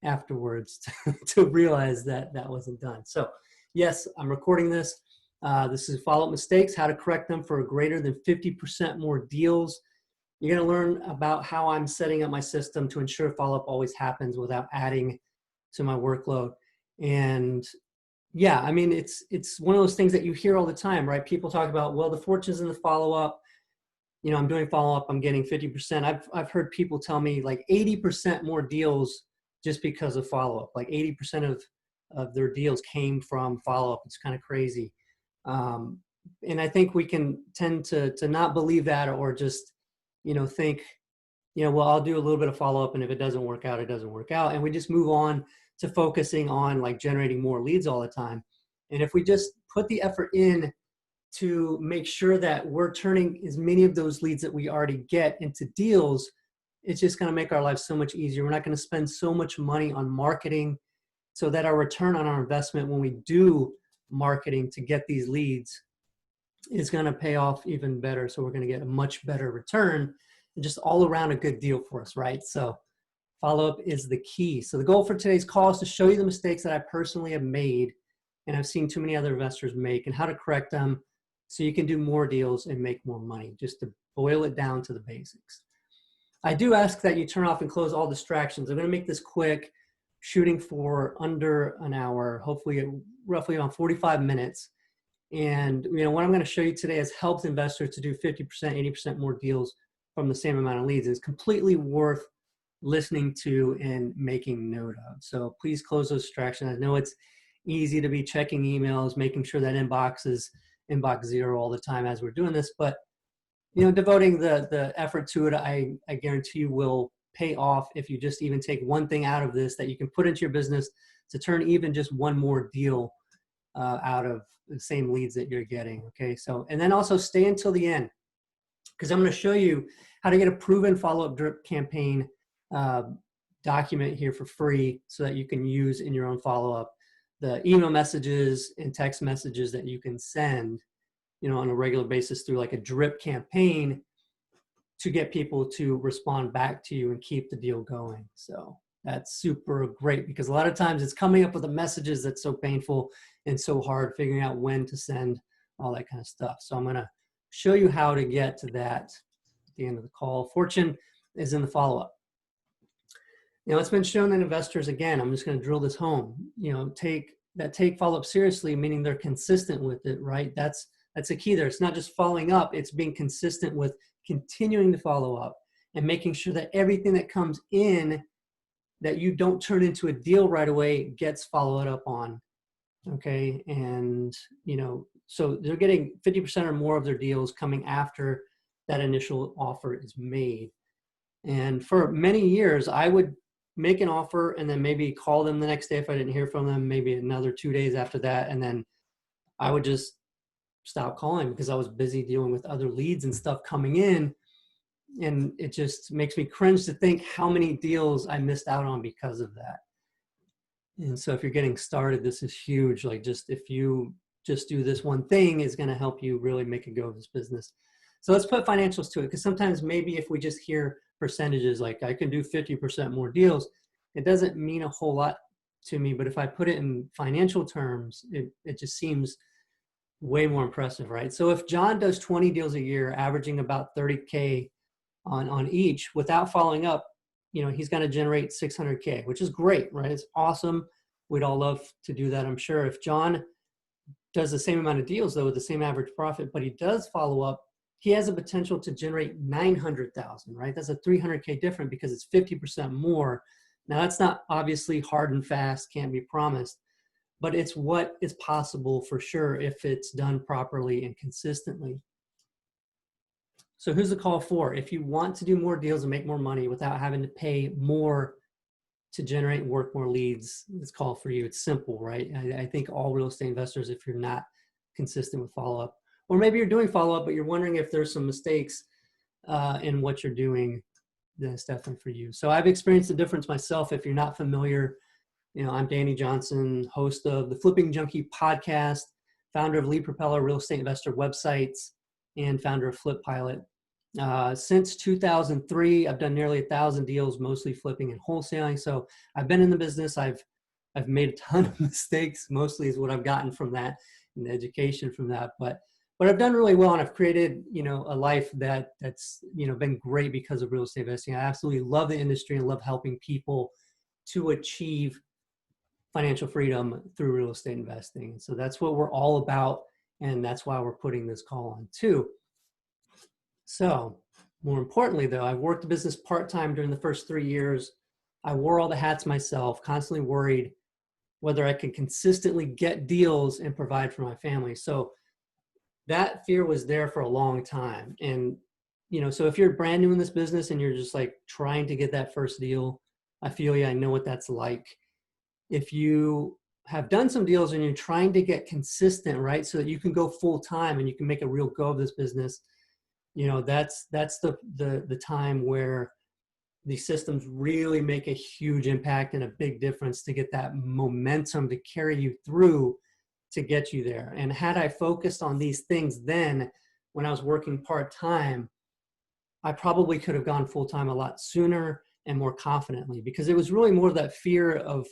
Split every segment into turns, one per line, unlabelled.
afterwards to realize that that wasn't done. So yes, I'm recording this. This is follow-up mistakes, how to correct them for greater than 50% more deals. You're going to learn about how I'm setting up my system to ensure follow-up always happens without adding to my workload. And yeah, I mean, it's one of those things that you hear all the time, right? People talk about, well, the fortune's in the follow-up. You know, I'm doing follow-up, I'm getting 50%. I've heard people tell me like 80% more deals just because of follow-up. Like 80% of their deals came from follow-up. It's kind of crazy. And I think we can tend to not believe that, or just, you know, think, you know, well, I'll do a little bit of follow-up, and if it doesn't work out, it doesn't work out. And we just move on to focusing on like generating more leads all the time. And if we just put the effort in to make sure that we're turning as many of those leads that we already get into deals, it's just going to make our lives so much easier. We're not going to spend so much money on marketing, so that our return on our investment when we do marketing to get these leads is going to pay off even better. So we're going to get a much better return, and just all around a good deal for us, right? So follow-up is the key. So the goal for today's call is to show you the mistakes that I personally have made and I've seen too many other investors make, and how to correct them so you can do more deals and make more money, just to boil it down to the basics. I do ask that you turn off and close all distractions. I'm going to make this quick, shooting for under an hour, hopefully roughly around 45 minutes. And you know, what I'm going to show you today has helped investors to do 50%, 80% more deals from the same amount of leads. It's completely worth listening to and making note of. So please close those distractions. I know it's easy to be checking emails, making sure that inbox is inbox zero all the time as we're doing this, but you know, devoting the effort to it, I guarantee you will pay off if you just even take one thing out of this that you can put into your business to turn even just one more deal out of the same leads that you're getting. Okay, so, and then also stay until the end, because I'm going to show you how to get a proven follow-up drip campaign document here for free, so that you can use in your own follow-up. The email messages and text messages that you can send, you know, on a regular basis through like a drip campaign to get people to respond back to you and keep the deal going. So that's super great, because a lot of times it's coming up with the messages that's so painful and so hard, figuring out when to send all that kind of stuff. So I'm going to show you how to get to that at the end of the call. Fortune is in the follow-up. You know, it's been shown that investors, again, I'm just going to drill this home, you know, take follow-up seriously, meaning they're consistent with it, right? That's the key there. It's not just following up, it's being consistent with continuing to follow up and making sure that everything that comes in that you don't turn into a deal right away gets followed up on. Okay. And, you know, so they're getting 50% or more of their deals coming after that initial offer is made. And for many years, I would make an offer and then maybe call them the next day if I didn't hear from them, maybe another 2 days after that. And then I would just stop calling because I was busy dealing with other leads and stuff coming in. And it just makes me cringe to think how many deals I missed out on because of that. And so if you're getting started, this is huge. Like, just if you just do this one thing, is going to help you really make a go of this business. So let's put financials to it, because sometimes maybe if we just hear percentages like I can do 50% more deals, it doesn't mean a whole lot to me. But if I put it in financial terms, it just seems way more impressive, right? So if John does 20 deals a year, averaging about 30K on each without following up, you know, he's going to generate 600K, which is great, right? It's awesome. We'd all love to do that, I'm sure. If John does the same amount of deals, though, with the same average profit, but he does follow up, he has a potential to generate 900,000, right? That's a 300K difference because it's 50% more. Now, that's not obviously hard and fast, can't be promised, but it's what is possible for sure if it's done properly and consistently. So who's the call for? If you want to do more deals and make more money without having to pay more to generate and work more leads, this call for you. It's simple, right? I think all real estate investors, if you're not consistent with follow-up, or maybe you're doing follow-up, but you're wondering if there's some mistakes in what you're doing, then it's definitely for you. So I've experienced the difference myself. If you're not familiar, you know, I'm Danny Johnson, host of the Flipping Junkie podcast, founder of Lead Propeller Real Estate Investor websites, and founder of FlipPilot. Since 2003, I've done nearly 1,000 deals, mostly flipping and wholesaling. So I've been in the business. I've made a ton of mistakes, mostly is what I've gotten from that and the education from that. But I've done really well, and I've created, a life that's been great because of real estate investing. I absolutely love the industry and love helping people to achieve financial freedom through real estate investing. So that's what we're all about, and that's why we're putting this call on too. So more importantly, though, I worked the business part-time during the first 3 years. I wore all the hats myself, constantly worried whether I could consistently get deals and provide for my family. So that fear was there for a long time. And, so if you're brand new in this business and you're just like trying to get that first deal, I feel you, I know what that's like. If you have done some deals and you're trying to get consistent, right, so that you can go full time and you can make a real go of this business, that's the time where these systems really make a huge impact and a big difference to get that momentum to carry you through to get you there. And had I focused on these things then, when I was working part-time, I probably could have gone full-time a lot sooner and more confidently, because it was really more that fear of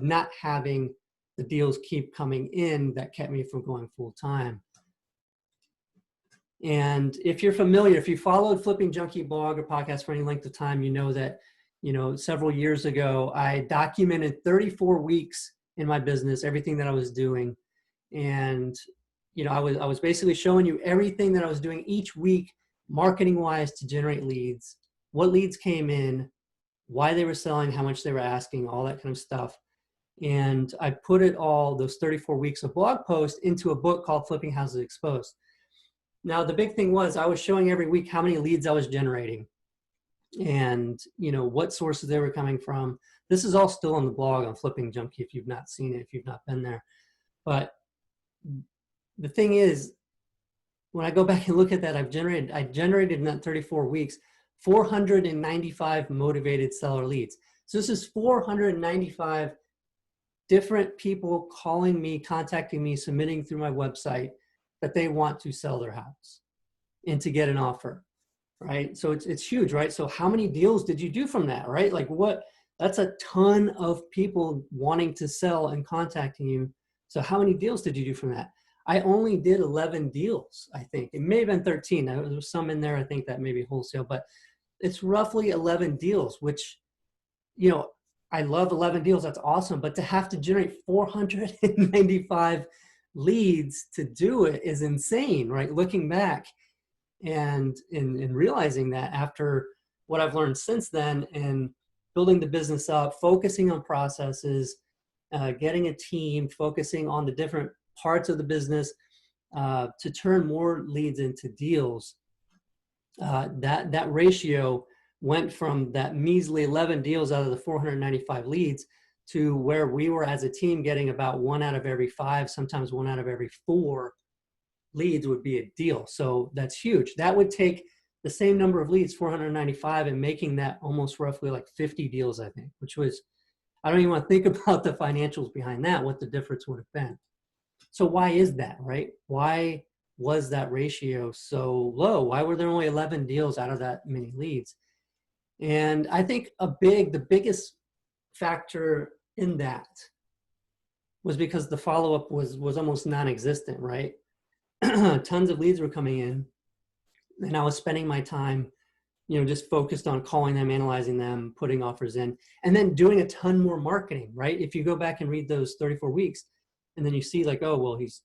not having the deals keep coming in that kept me from going full-time. And if you're familiar, if you followed Flipping Junkie blog or podcast for any length of time, you know that, several years ago, I documented 34 weeks in my business, everything that I was doing. And, I was basically showing you everything that I was doing each week, marketing wise, to generate leads, what leads came in, why they were selling, how much they were asking, all that kind of stuff. And I put it all, those 34 weeks of blog posts, into a book called Flipping Houses Exposed. Now, the big thing was I was showing every week how many leads I was generating and, what sources they were coming from. This is all still on the blog on Flipping Junkie if you've not seen it, if you've not been there. But the thing is, when I go back and look at that, I generated in that 34 weeks, 495 motivated seller leads. So this is 495 different people calling me, contacting me, submitting through my website that they want to sell their house and to get an offer, right? So it's huge, right? So how many deals did you do from that, right? Like that's a ton of people wanting to sell and contacting you. So how many deals did you do from that? I only did 11 deals, I think. It may have been 13. There was some in there, I think, that maybe wholesale, but it's roughly 11 deals, which, I love 11 deals. That's awesome. But to have to generate 495 leads to do it is insane, right? Looking back and in realizing that after what I've learned since then and building the business up, focusing on processes, getting a team, focusing on the different parts of the business to turn more leads into deals, that ratio went from that measly 11 deals out of the 495 leads to where we were as a team getting about 1 out of every 5, sometimes 1 out of every 4 leads would be a deal. So that's huge. That would take the same number of leads, 495, and making that almost roughly like 50 deals, I think, which was, I don't even want to think about the financials behind that, what the difference would have been. So why is that, right? Why was that ratio so low? Why were there only 11 deals out of that many leads? And I think the biggest factor in that was because the follow-up was almost non-existent, right? Tons of leads were coming in, and I was spending my time, just focused on calling them, analyzing them, putting offers in, and then doing a ton more marketing, right? If you go back and read those 34 weeks, and then you see like, oh, well, he's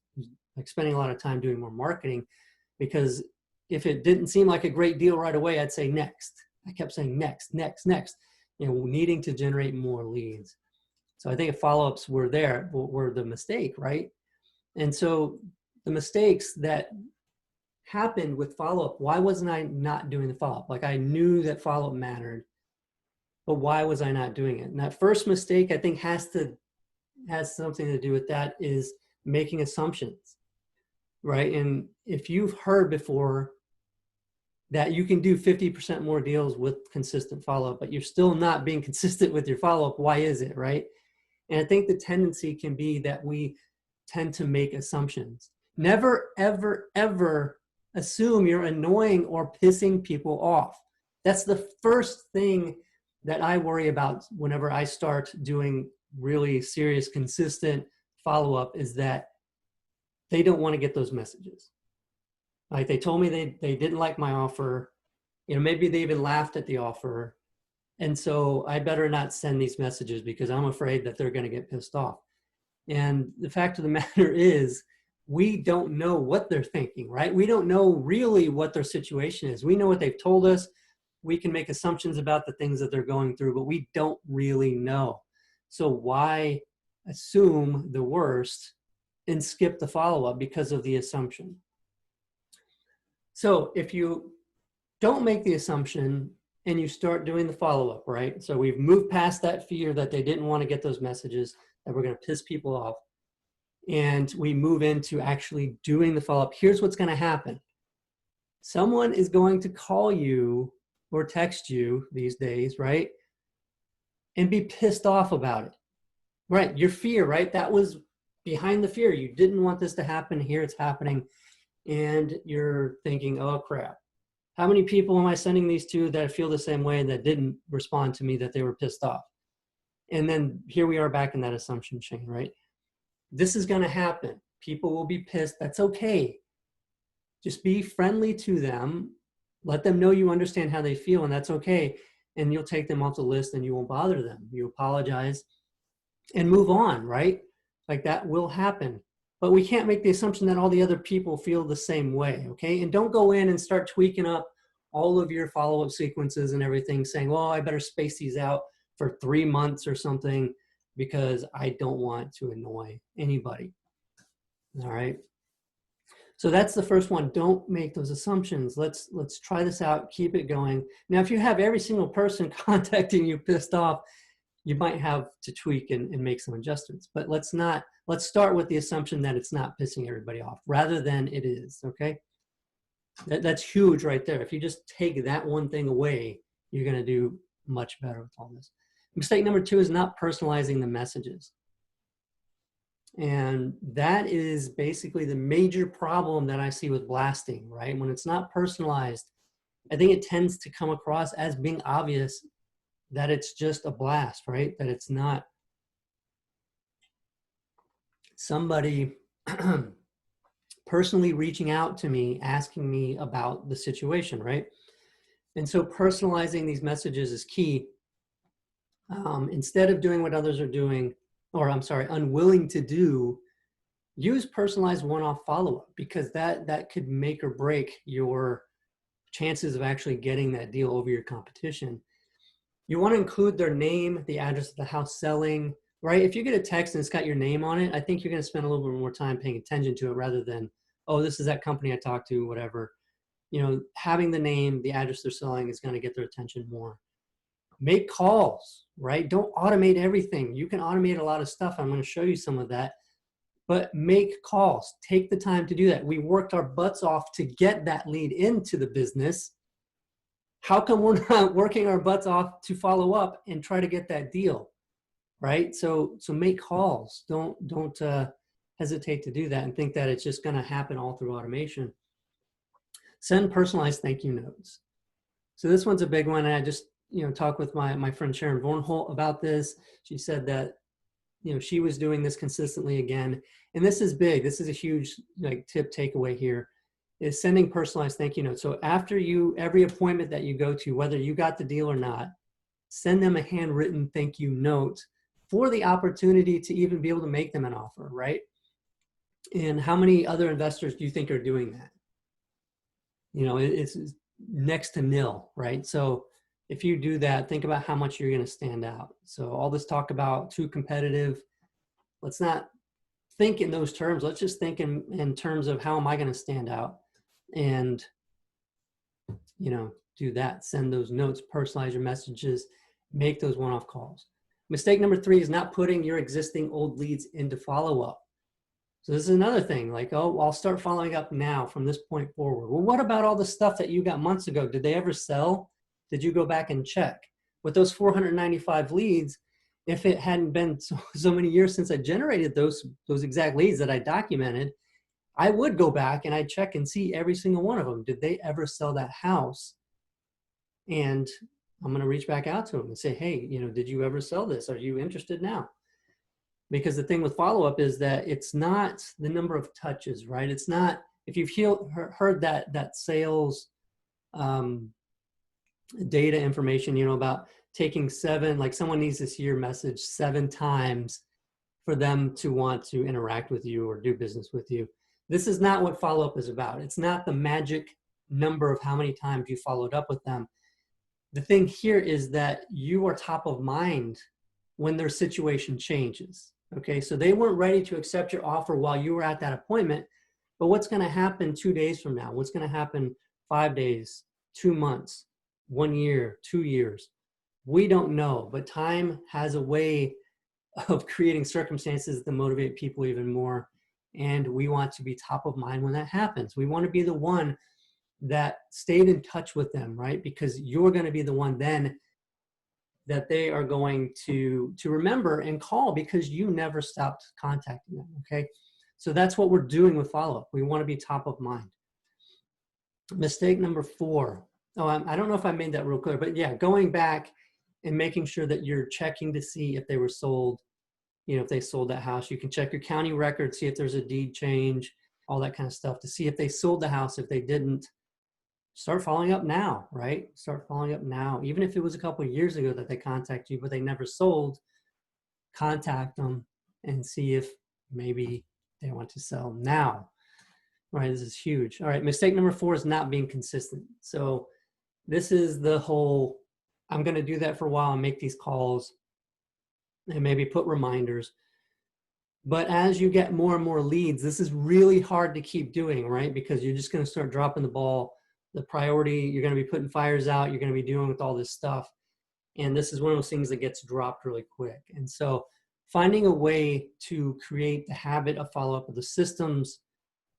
like spending a lot of time doing more marketing, because if it didn't seem like a great deal right away, I'd say next. I kept saying next, next, next, needing to generate more leads. So I think follow-ups were the mistake, right? And so the mistakes that happened with follow-up, why wasn't I not doing the follow-up? Like I knew that follow-up mattered, but why was I not doing it? And that first mistake, I think, has something to do with that, is making assumptions, right? And if you've heard before that you can do 50% more deals with consistent follow-up, but you're still not being consistent with your follow-up, why is it, right? And I think the tendency can be that we tend to make assumptions. Never, ever, ever assume you're annoying or pissing people off. That's the first thing that I worry about whenever I start doing really serious, consistent follow-up, is that they don't want to get those messages. Like, they told me they didn't like my offer. You know, maybe they even laughed at the offer. And so I better not send these messages because I'm afraid that they're going to get pissed off. And the fact of the matter is, we don't know what they're thinking, right? We don't know really what their situation is. We know what they've told us. We can make assumptions about the things that they're going through, but we don't really know. So why assume the worst and skip the follow-up because of the assumption? So if you don't make the assumption and you start doing the follow-up, right? So we've moved past that fear that they didn't want to get those messages, that we're going to piss people off, and we move into actually doing the follow-up. Here's what's going to happen. Someone is going to call you or text you these days, right? And be pissed off about it, right? Your fear, right? That was behind the fear. You didn't want this to happen. Here it's happening. And you're thinking, oh crap. How many people am I sending these to that feel the same way and that didn't respond to me, that they were pissed off? And then here we are back in that assumption chain, right? This is going to happen. People will be pissed. That's okay. Just be friendly to them. Let them know you understand how they feel, and that's okay. And you'll take them off the list and you won't bother them. You apologize and move on, right? Like, that will happen. But we can't make the assumption that all the other people feel the same way, okay? And don't go in and start tweaking up all of your follow-up sequences and everything, saying, well, I better space these out for 3 months or something because I don't want to annoy anybody, all right? So that's the first one. Don't make those assumptions. Let's try this out, keep it going. Now, if you have every single person contacting you pissed off, you might have to tweak and make some adjustments. But let's start with the assumption that it's not pissing everybody off rather than it is, okay? That's huge right there. If you just take that one thing away, you're gonna do much better with all this. Mistake number 2 is not personalizing the messages. And that is basically the major problem that I see with blasting, right? When it's not personalized, I think it tends to come across as being obvious that it's just a blast, right? That it's not somebody personally reaching out to me, asking me about the situation, right? And so personalizing these messages is key. Instead of doing what others are doing, or I'm sorry, unwilling to do, use personalized one-off follow-up, because that could make or break your chances of actually getting that deal over your competition. You want to include their name, the address of the house selling, right? If you get a text and it's got your name on it, I think you're going to spend a little bit more time paying attention to it rather than, oh, this is that company I talked to, whatever. You know, having the name, the address they're selling is going to get their attention more. Make calls, right? Don't automate everything. You can automate a lot of stuff. I'm going to show you some of that. But make calls. Take the time to do that. We worked our butts off to get that lead into the business. How come we're not working our butts off to follow up and try to get that deal, right? So make calls. Don't hesitate to do that and think that it's just going to happen all through automation. Send personalized thank you notes. So this one's a big one. And I just talked with my friend Sharon Vornholt about this. She said that she was doing this consistently again, and this is big. This is a huge tip takeaway here, is sending personalized thank you notes. So after every appointment that you go to, whether you got the deal or not, send them a handwritten thank you note for the opportunity to even be able to make them an offer, right? And how many other investors do you think are doing that? It's next to nil, right? So if you do that, think about how much you're going to stand out. So all this talk about too competitive, let's not think in those terms. Let's just think in terms of how am I going to stand out, and do that. Send those notes, personalize your messages, make those one-off calls. Mistake number 3 is not putting your existing old leads into follow-up. So this is another thing, like, oh, I'll start following up now from this point forward. Well, what about all the stuff that you got months ago? Did they ever sell? Did you go back and check? With those 495 leads, if it hadn't been so many years since I generated those exact leads that I documented, I would go back and I'd check and see every single one of them. Did they ever sell that house? And I'm going to reach back out to them and say, hey, did you ever sell this? Are you interested now? Because the thing with follow-up is that it's not the number of touches, right? It's not, if you've heard that sales data information, about taking like someone needs to see your message 7 times for them to want to interact with you or do business with you. This is not what follow-up is about. It's not the magic number of how many times you followed up with them. The thing here is that you are top of mind when their situation changes. Okay, so they weren't ready to accept your offer while you were at that appointment, but what's going to happen 2 days from now? What's going to happen 5 days, 2 months, 1 year, 2 years? We don't know, but time has a way of creating circumstances that motivate people even more. And we want to be top of mind when that happens. We want to be the one that stayed in touch with them, right? Because you're going to be the one then that they are going to remember and call because you never stopped contacting them, okay? So that's what we're doing with follow-up. We want to be top of mind. Mistake number 4. Oh, I don't know if I made that real clear, but yeah, going back and making sure that you're checking to see if they were sold, if they sold that house. You can check your county record, see if there's a deed change, all that kind of stuff to see if they sold the house. If they didn't, start following up now, right? Start following up now. Even if it was a couple of years ago that they contacted you, but they never sold, contact them and see if maybe they want to sell now, right? This is huge. All right, mistake number 4 is not being consistent. So this is the whole, I'm going to do that for a while and make these calls and maybe put reminders. But as you get more and more leads, this is really hard to keep doing, right? Because you're just going to start dropping the ball. The priority, you're going to be putting fires out, you're going to be dealing with all this stuff. And this is one of those things that gets dropped really quick. And so finding a way to create the habit of follow-up, or the systems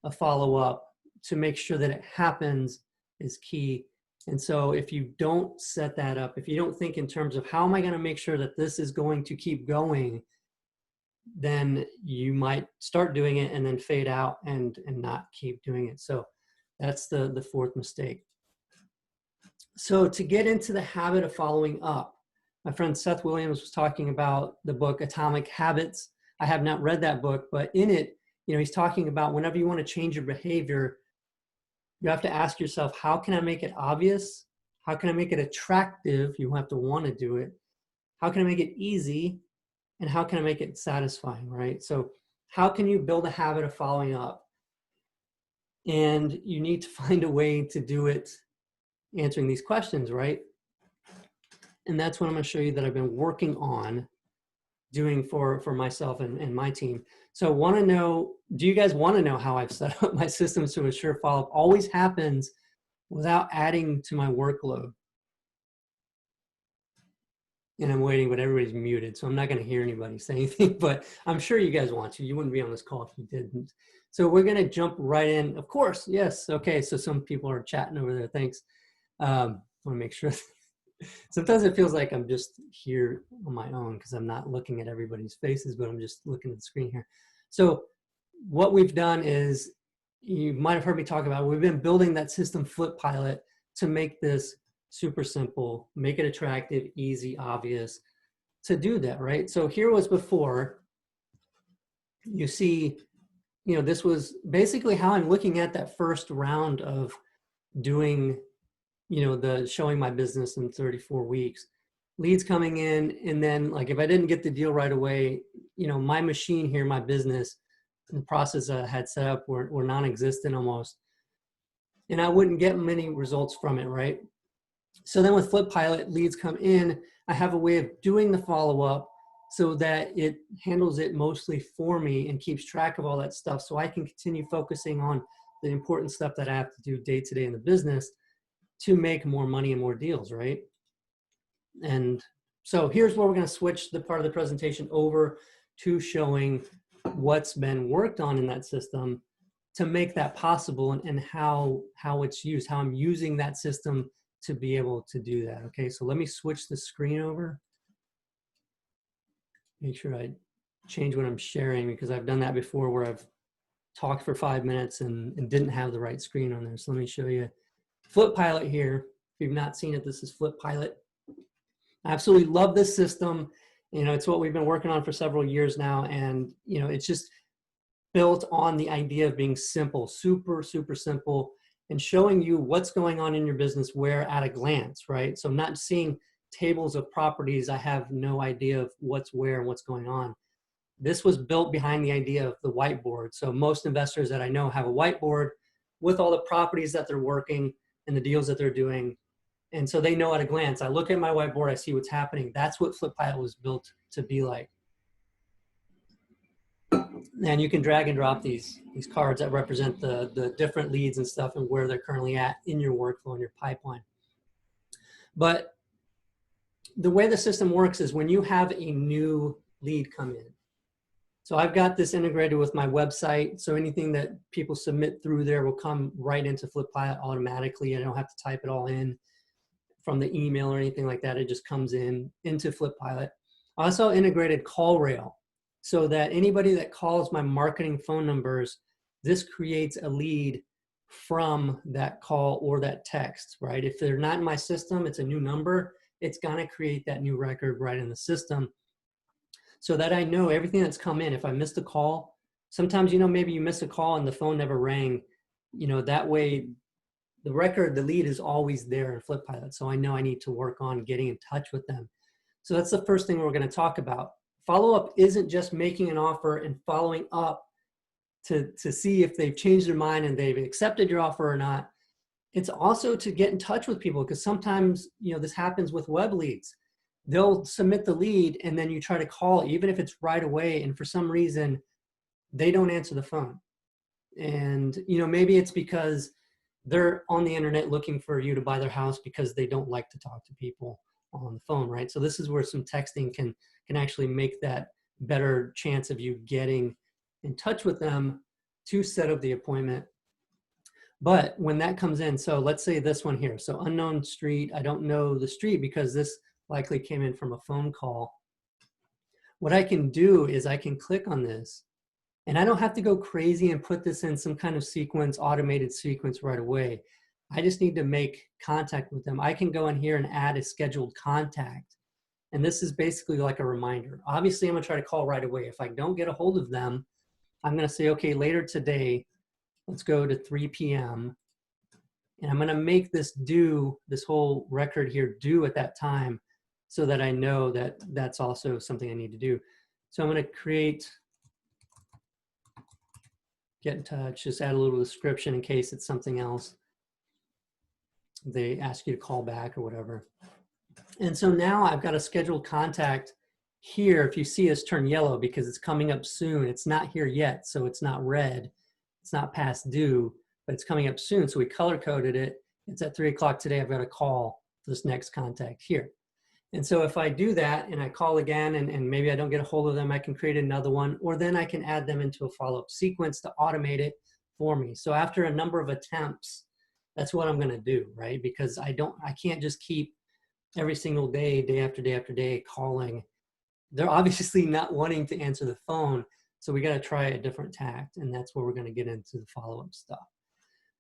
of follow-up to make sure that it happens is key. And so if you don't set that up, if you don't think in terms of how am I going to make sure that this is going to keep going, then you might start doing it and then fade out and not keep doing it. So that's the 4th mistake. So to get into the habit of following up, my friend Seth Williams was talking about the book Atomic Habits. I have not read that book, but in it, he's talking about whenever you want to change your behavior, you have to ask yourself, how can I make it obvious? How can I make it attractive? You have to want to do it. How can I make it easy? And how can I make it satisfying, right? So how can you build a habit of following up? And you need to find a way to do it answering these questions, right? And that's what I'm going to show you that I've been working on doing for myself and my team. So do you guys want to know how I've set up my systems to ensure follow-up always happens without adding to my workload? And I'm waiting, but everybody's muted, so I'm not going to hear anybody say anything, but I'm sure you guys want to. You wouldn't be on this call if you didn't. So we're going to jump right in. Of course, yes. Okay, so some people are chatting over there. Thanks. I want to make sure. Sometimes it feels like I'm just here on my own because I'm not looking at everybody's faces, but I'm just looking at the screen here. So what we've done is, you might have heard me talk about, we've been building that system FlipPilot to make this super simple, make it attractive, easy, obvious to do that, right? So here was before. You see, this was basically how I'm looking at that first round of doing, the showing my business in 34 weeks. Leads coming in, and then like if I didn't get the deal right away, my machine here, my business, the process I had set up were non-existent almost. And I wouldn't get many results from it, right? So then with FlipPilot, leads come in, I have a way of doing the follow-up so that it handles it mostly for me and keeps track of all that stuff so I can continue focusing on the important stuff that I have to do day to day in the business to make more money and more deals, right? And so here's where we're going to switch the part of the presentation over to showing what's been worked on in that system to make that possible and how it's used, how I'm using that system to be able to do that. Okay, so let me switch the screen over. Make sure I change what I'm sharing because I've done that before where I've talked for 5 minutes and didn't have the right screen on there. So let me show you FlipPilot here. If you've not seen it, this is FlipPilot. I absolutely love this system. You know, it's what we've been working on for several years now. And, you know, it's just built on the idea of being simple, super, super simple, and showing you what's going on in your business where at a glance, right? So I'm not seeing tables of properties. I have no idea of what's where and what's going on. This was built behind the idea of the whiteboard. So most investors that I know have a whiteboard with all the properties that they're working and the deals that they're doing. And so they know at a glance. I look at my whiteboard, I see what's happening. That's what FlipPilot was built to be like. And you can drag and drop these cards that represent the different leads and stuff and where they're currently at in your workflow and your pipeline. But the way the system works is when you have a new lead come in. So I've got this integrated with my website. So anything that people submit through there will come right into FlipPilot automatically. I don't have to type it all in from the email or anything like that. It just comes in into FlipPilot. I also integrated CallRail so that anybody that calls my marketing phone numbers, this creates a lead from that call or that text, right? If they're not in my system, it's a new number, it's gonna create that new record right in the system so that I know everything that's come in. If I missed a call, sometimes, you know, maybe you miss a call and the phone never rang, you know, that way the record, the lead is always there in FlipPilot. So I know I need to work on getting in touch with them. So that's the first thing we're going to talk about. Follow-up isn't just making an offer and following up to see if they've changed their mind and they've accepted your offer or not. It's also to get in touch with people, because sometimes, you know, this happens with web leads. They'll submit the lead and then you try to call, even if it's right away, and for some reason they don't answer the phone. And, you know, maybe it's because they're on the internet looking for you to buy their house because they don't like to talk to people on the phone, right? So this is where some texting can actually make that better chance of you getting in touch with them to set up the appointment. But when that comes in, so let's say this one here, so unknown street, I don't know the street because this likely came in from a phone call. What I can do is I can click on this, and I don't have to go crazy and put this in some kind of sequence, automated sequence right away. I just need to make contact with them. I can go in here and add a scheduled contact. And this is basically like a reminder. Obviously, I'm gonna try to call right away. If I don't get a hold of them, I'm gonna say, okay, later today, let's go to 3 p.m. And I'm gonna make this due, this whole record here due at that time so that I know that that's also something I need to do. So I'm gonna create, get in touch, just add a little description in case it's something else. They ask you to call back or whatever. And so now I've got a scheduled contact here. If you see us turn yellow because it's coming up soon, it's not here yet, so it's not red, it's not past due, but it's coming up soon. So we color coded it. It's at 3 o'clock today. I've got to call this next contact here. And so if I do that and I call again and maybe I don't get a hold of them, I can create another one, or then I can add them into a follow-up sequence to automate it for me. So after a number of attempts, that's what I'm gonna do, right? Because I can't just keep every single day, day after day after day calling. They're obviously not wanting to answer the phone, so we gotta try a different tact, and that's where we're gonna get into the follow-up stuff.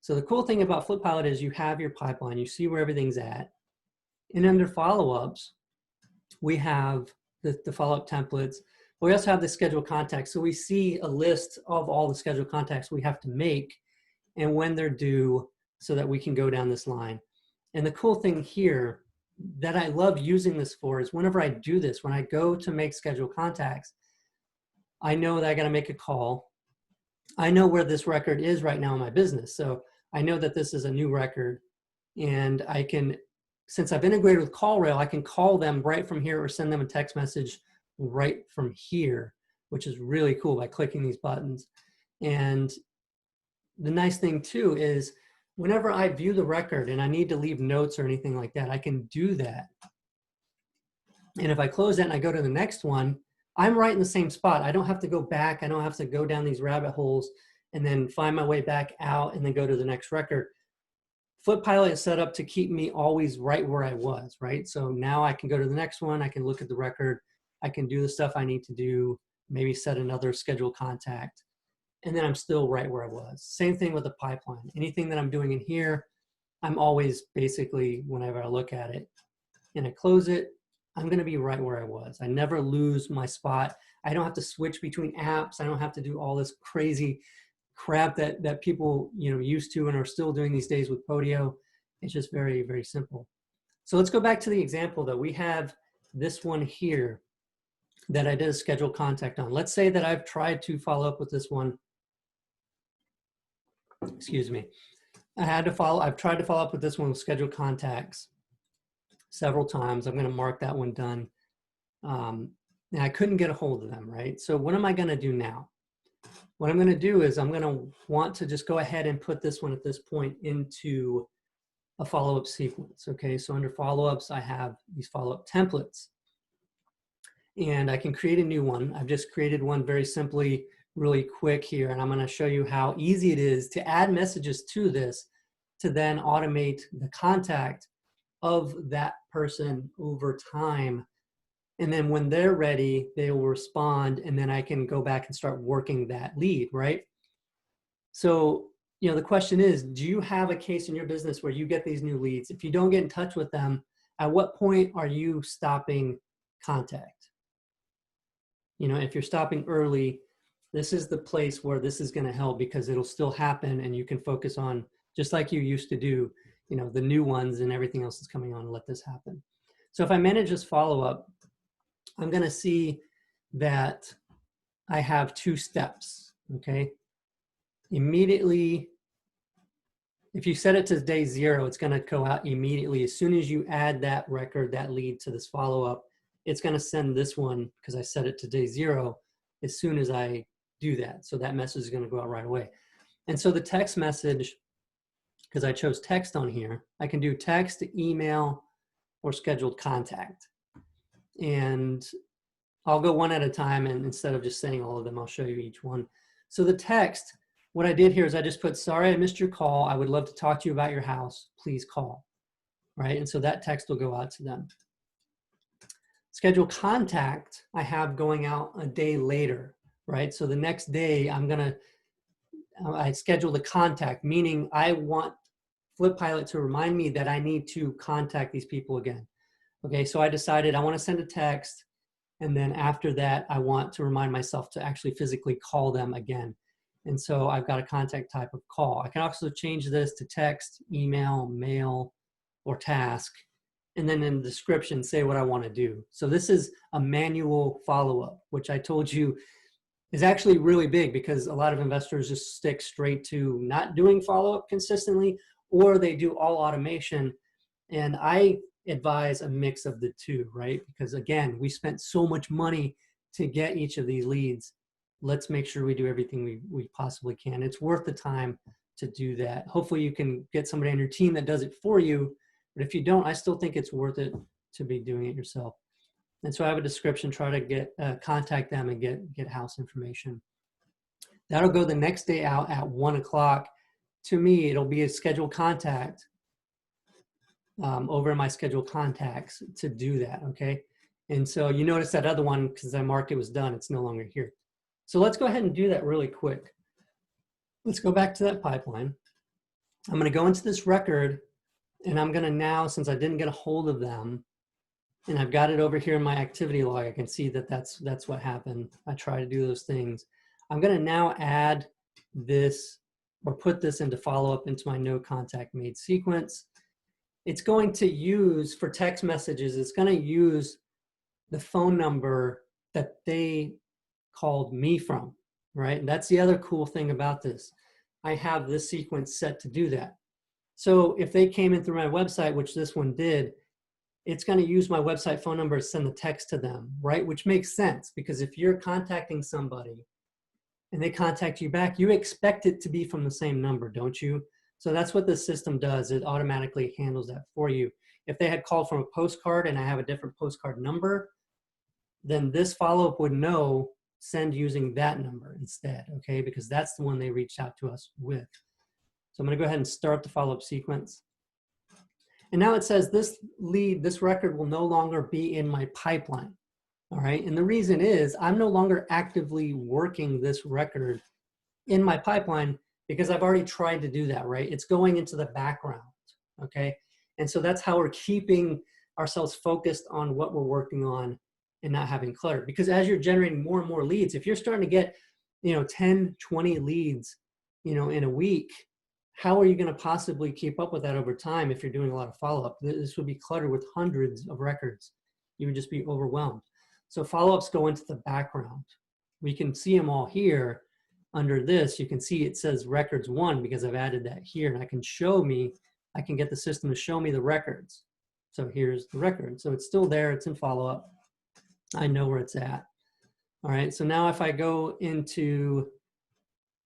So the cool thing about FlipPilot is you have your pipeline, you see where everything's at, and under follow-ups, we have the follow-up templates. But we also have the scheduled contacts. So we see a list of all the scheduled contacts we have to make and when they're due so that we can go down this line. And the cool thing here that I love using this for is whenever I do this, when I go to make scheduled contacts, I know that I got to make a call. I know where this record is right now in my business. So I know that this is a new record, and I can, since I've integrated with CallRail, I can call them right from here or send them a text message right from here, which is really cool by clicking these buttons. And the nice thing too is whenever I view the record and I need to leave notes or anything like that, I can do that. And if I close that and I go to the next one, I'm right in the same spot. I don't have to go back. I don't have to go down these rabbit holes and then find my way back out and then go to the next record. FlipPilot is set up to keep me always right where I was, right? So now I can go to the next one. I can look at the record. I can do the stuff I need to do, maybe set another scheduled contact. and then I'm still right where I was. Same thing with the pipeline. Anything that I'm doing in here, I'm always basically, whenever I look at it and I close it, I'm gonna be right where I was. I never lose my spot. I don't have to switch between apps. I don't have to do all this crazy crap that people used to and are still doing these days with Podio. It's just very, very simple. So let's go back to the example that we have this one here that I did a scheduled contact on. Let's say that I've tried to follow up with this one. Excuse me. I've tried to follow up with this one with scheduled contacts several times. I'm going to mark that one done. And I couldn't get a hold of them, right? So what am I going to do now? What I'm going to do is I'm going to want to just go ahead and put this one at this point into a follow-up sequence. Okay, so under follow-ups, I have these follow-up templates. And I can create a new one. I've just created one very simply, really quick here, and I'm going to show you how easy it is to add messages to this to then automate the contact of that person over time. And then when they're ready, they will respond, and then I can go back and start working that lead, right? So, the question is, do you have a case in your business where you get these new leads? If you don't get in touch with them, at what point are you stopping contact? If you're stopping early, this is the place where this is going to help, because it'll still happen and you can focus on, just like you used to do, the new ones and everything else that's coming on, and let this happen. So if I manage this follow-up, I'm going to see that I have 2 steps, okay? Immediately, if you set it to day 0, it's going to go out immediately. As soon as you add that record, that lead to this follow-up, it's going to send this one, because I set it to day 0, as soon as I do that. So that message is going to go out right away. And so the text message, because I chose text on here, I can do text, email, or scheduled contact. And I'll go one at a time, and instead of just saying all of them, I'll show you each one. So the text, what I did here is I just put, sorry, I missed your call. I would love to talk to you about your house. Please call, right? And so that text will go out to them. Scheduled contact, I have going out a day later, right? So the next day, I schedule the contact, meaning I want FlipPilot to remind me that I need to contact these people again. Okay, so I decided I want to send a text, and then after that, I want to remind myself to actually physically call them again. And so I've got a contact type of call. I can also change this to text, email, mail, or task, and then in the description, say what I want to do. So this is a manual follow-up, which I told you is actually really big, because a lot of investors just stick straight to not doing follow-up consistently, or they do all automation. And I advise a mix of the two, right? Because again, we spent so much money to get each of these leads. Let's make sure we do everything we possibly can. It's worth the time to do that. Hopefully you can get somebody on your team that does it for you. But if you don't, I still think it's worth it to be doing it yourself. And so I have a description, try to get contact them and get house information. That'll go the next day out at 1 o'clock. To me, it'll be a scheduled contact over in my scheduled contacts to do that, okay? And so you notice that other one, because I marked it was done, it's no longer here. So let's go ahead and do that really quick. Let's go back to that pipeline. I'm going to go into this record, and I'm going to now, since I didn't get a hold of them, and I've got it over here in my activity log, I can see that that's what happened. I try to do those things. I'm going to now add this, or put this into follow-up into my no contact made sequence. It's going to use, for text messages, it's going to use the phone number that they called me from, right? And that's the other cool thing about this. I have this sequence set to do that. So if they came in through my website, which this one did, it's going to use my website phone number to send the text to them, right? Which makes sense, because if you're contacting somebody and they contact you back, you expect it to be from the same number, don't you? So that's what the system does. It automatically handles that for you. If they had called from a postcard and I have a different postcard number, then this follow-up would know, send using that number instead, okay? Because that's the one they reached out to us with. So I'm going to go ahead and start the follow-up sequence. And now it says this lead, this record will no longer be in my pipeline, all right? And the reason is I'm no longer actively working this record in my pipeline because I've already tried to do that, right? It's going into the background, okay? And so that's how we're keeping ourselves focused on what we're working on and not having clutter. Because as you're generating more and more leads, if you're starting to get, 10, 20 leads, in a week, how are you going to possibly keep up with that over time if you're doing a lot of follow-up? This would be cluttered with hundreds of records. You would just be overwhelmed. So follow-ups go into the background. We can see them all here. Under this, you can see it says records 1 because I've added that here, and I can get the system to show me the records. So here's the record. So it's still there, it's in follow-up. I know where it's at. All right, so now if I go into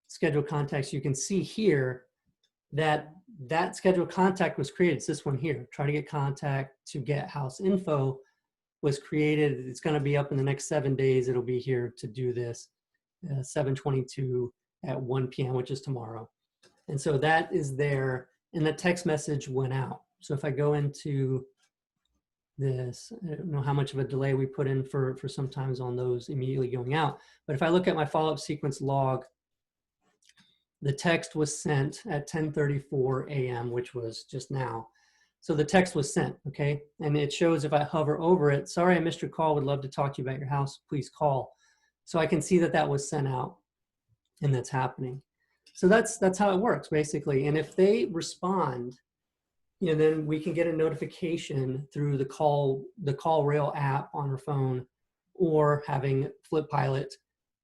schedule contacts, you can see here that scheduled contact was created. It's this one here. Try to get contact to get house info was created. It's going to be up in the next 7 days. It'll be here to do this 7/22 at 1 p.m., which is tomorrow. And so that is there, and the text message went out. So if I go into this, I don't know how much of a delay we put in for sometimes on those immediately going out. But if I look at my follow-up sequence log, the text was sent at 10:34 a.m., which was just now. So the text was sent, okay? And it shows if I hover over it, sorry I missed your call, would love to talk to you about your house, please call. So I can see that that was sent out and that's happening. So that's how it works basically. And if they respond, then we can get a notification through the call rail app on our phone or having FlipPilot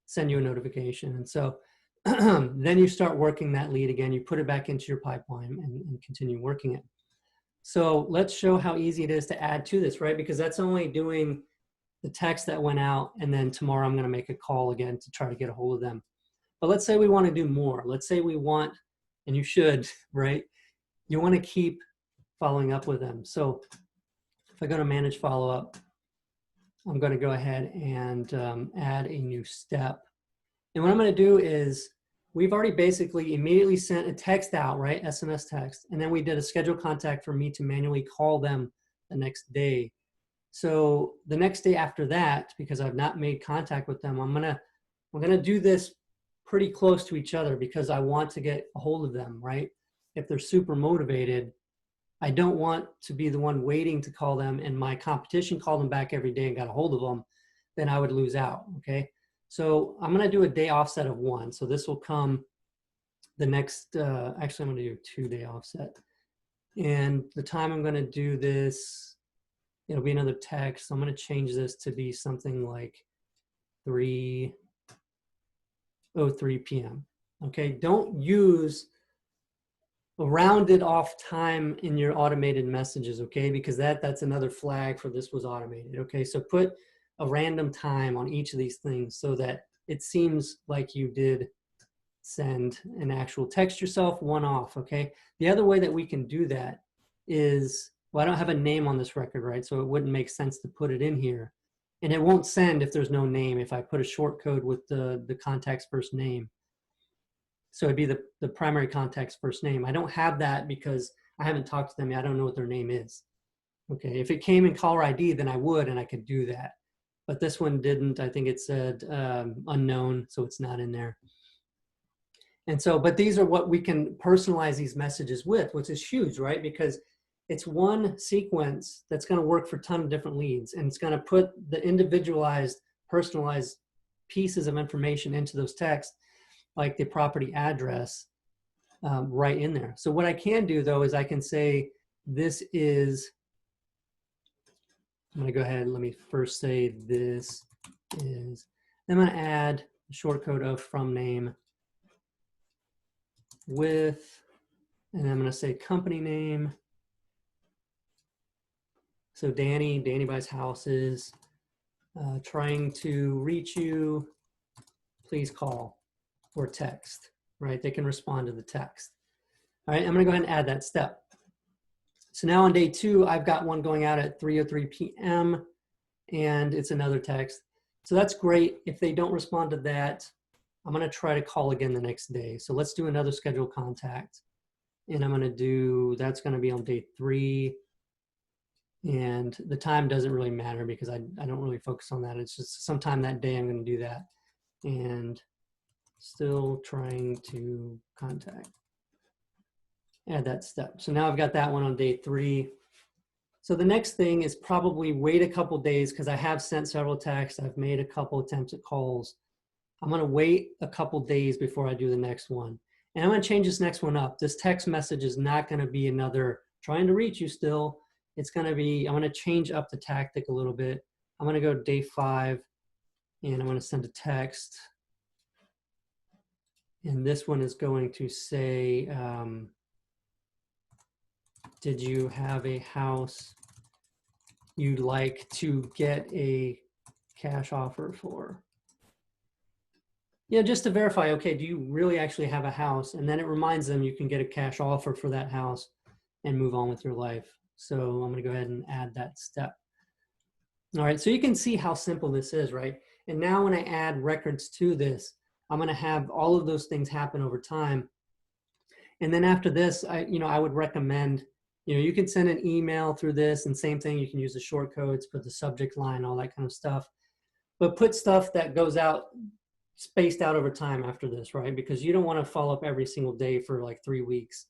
send you a notification. And so then you start working that lead again. You put it back into your pipeline and continue working it. So let's show how easy it is to add to this, right? Because that's only doing the text that went out, and then tomorrow I'm going to make a call again to try to get a hold of them. But let's say we want to do more. Let's say we want, and you should, right? You want to keep following up with them. So if I go to manage follow-up, I'm going to go ahead and add a new step. And what I'm going to do is, we've already basically immediately sent a text out, right? SMS text. And then we did a scheduled contact for me to manually call them the next day. So the next day after that, because I've not made contact with them, I'm gonna do this pretty close to each other because I want to get a hold of them, right? If they're super motivated, I don't want to be the one waiting to call them and my competition called them back every day and got a hold of them, then I would lose out, okay? So I'm going to do a day offset of 1. So this will come the next, actually I'm going to do a 2-day offset. And the time I'm going to do this, it'll be another text. So I'm going to change this to be something like 3:03 p.m. Okay, don't use a rounded off time in your automated messages, okay? Because that's another flag for this was automated, okay? So put a random time on each of these things so that it seems like you did send an actual text yourself one off, okay? The other way that we can do that is, well, I don't have a name on this record, right? So it wouldn't make sense to put it in here. And it won't send if there's no name, if I put a short code with the contact's first name. So it'd be the primary contact's first name. I don't have that because I haven't talked to them yet. I don't know what their name is. Okay, if it came in caller ID, then I would, and I could do that. But this one didn't. I think it said unknown, so it's not in there. And so, but these are what we can personalize these messages with, which is huge, right? Because it's one sequence that's going to work for a ton of different leads, and it's going to put the individualized, personalized pieces of information into those texts, like the property address, right in there. So what I can do, though, is I can say this is, I'm going to go ahead and let me first say this is, I'm going to add a short code of from name with, and I'm going to say company name. So Danny buys houses, trying to reach you, please call or text, right? They can respond to the text. All right, I'm going to go ahead and add that step. So now on day 2, I've got one going out at 3:03 p.m. and it's another text. So that's great. If they don't respond to that, I'm going to try to call again the next day. So let's do another scheduled contact. And I'm going to do, that's going to be on day 3. And the time doesn't really matter because I don't really focus on that. It's just sometime that day I'm going to do that. And still trying to contact. Add that step. So now I've got that one on day 3. So the next thing is probably wait a couple days because I have sent several texts. I've made a couple attempts at calls. I'm going to wait a couple days before I do the next one. And I'm going to change this next one up. This text message is not going to be another trying to reach you still. It's going to be, I'm going to change up the tactic a little bit. I'm going to go to day 5 and I'm going to send a text. And this one is going to say, did you have a house you'd like to get a cash offer for? Yeah, just to verify, okay, do you really actually have a house? And then it reminds them you can get a cash offer for that house and move on with your life. So I'm going to go ahead and add that step. All right, so you can see how simple this is, right? And now when I add records to this, I'm going to have all of those things happen over time. And then after this, I would recommend, you can send an email through this, and same thing, you can use the short codes, put the subject line, all that kind of stuff. But put stuff that goes out, spaced out over time after this, right? Because you don't want to follow up every single day for like 3 weeks.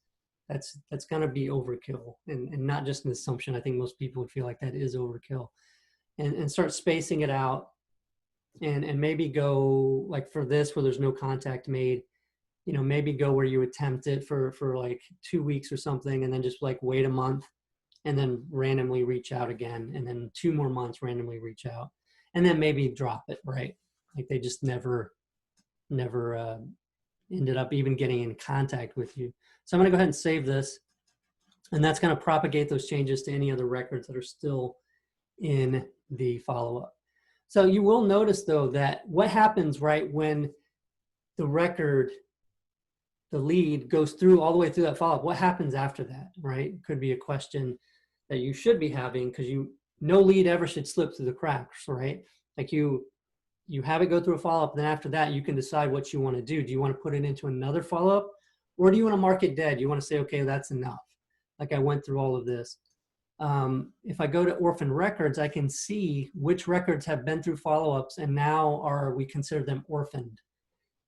That's going to be overkill, and not just an assumption. I think most people would feel like that is overkill. And start spacing it out, and maybe go like for this where there's no contact made, maybe go where you attempt it for like 2 weeks or something, and then just like wait a month and then randomly reach out again, and then 2 more months randomly reach out, and then maybe drop it, right? Like they just never ended up even getting in contact with you. So I'm going to go ahead and save this, and that's going to propagate those changes to any other records that are still in the follow-up. So you will notice though that what happens, right, when the record, the lead goes through all the way through that follow-up, what happens after that, right? Could be a question that you should be having, because no lead ever should slip through the cracks, right? Like you have it go through a follow-up, then after that you can decide what you want to do. Do you want to put it into another follow-up, or do you want to mark it dead? You want to say, okay, that's enough. Like I went through all of this. If I go to orphan records, I can see which records have been through follow-ups and now we consider them orphaned.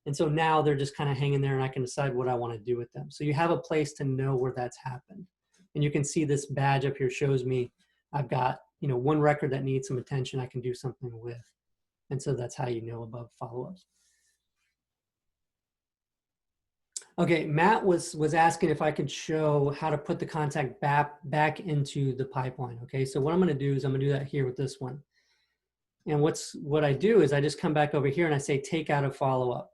And so now they're just kind of hanging there, and I can decide what I want to do with them. So you have a place to know where that's happened. And you can see this badge up here shows me I've got, one record that needs some attention I can do something with. And so that's how you know above follow-ups. Okay, Matt was asking if I could show how to put the contact back into the pipeline. Okay, so what I'm going to do is I'm going to do that here with this one. And what I do is I just come back over here and I say take out a follow-up.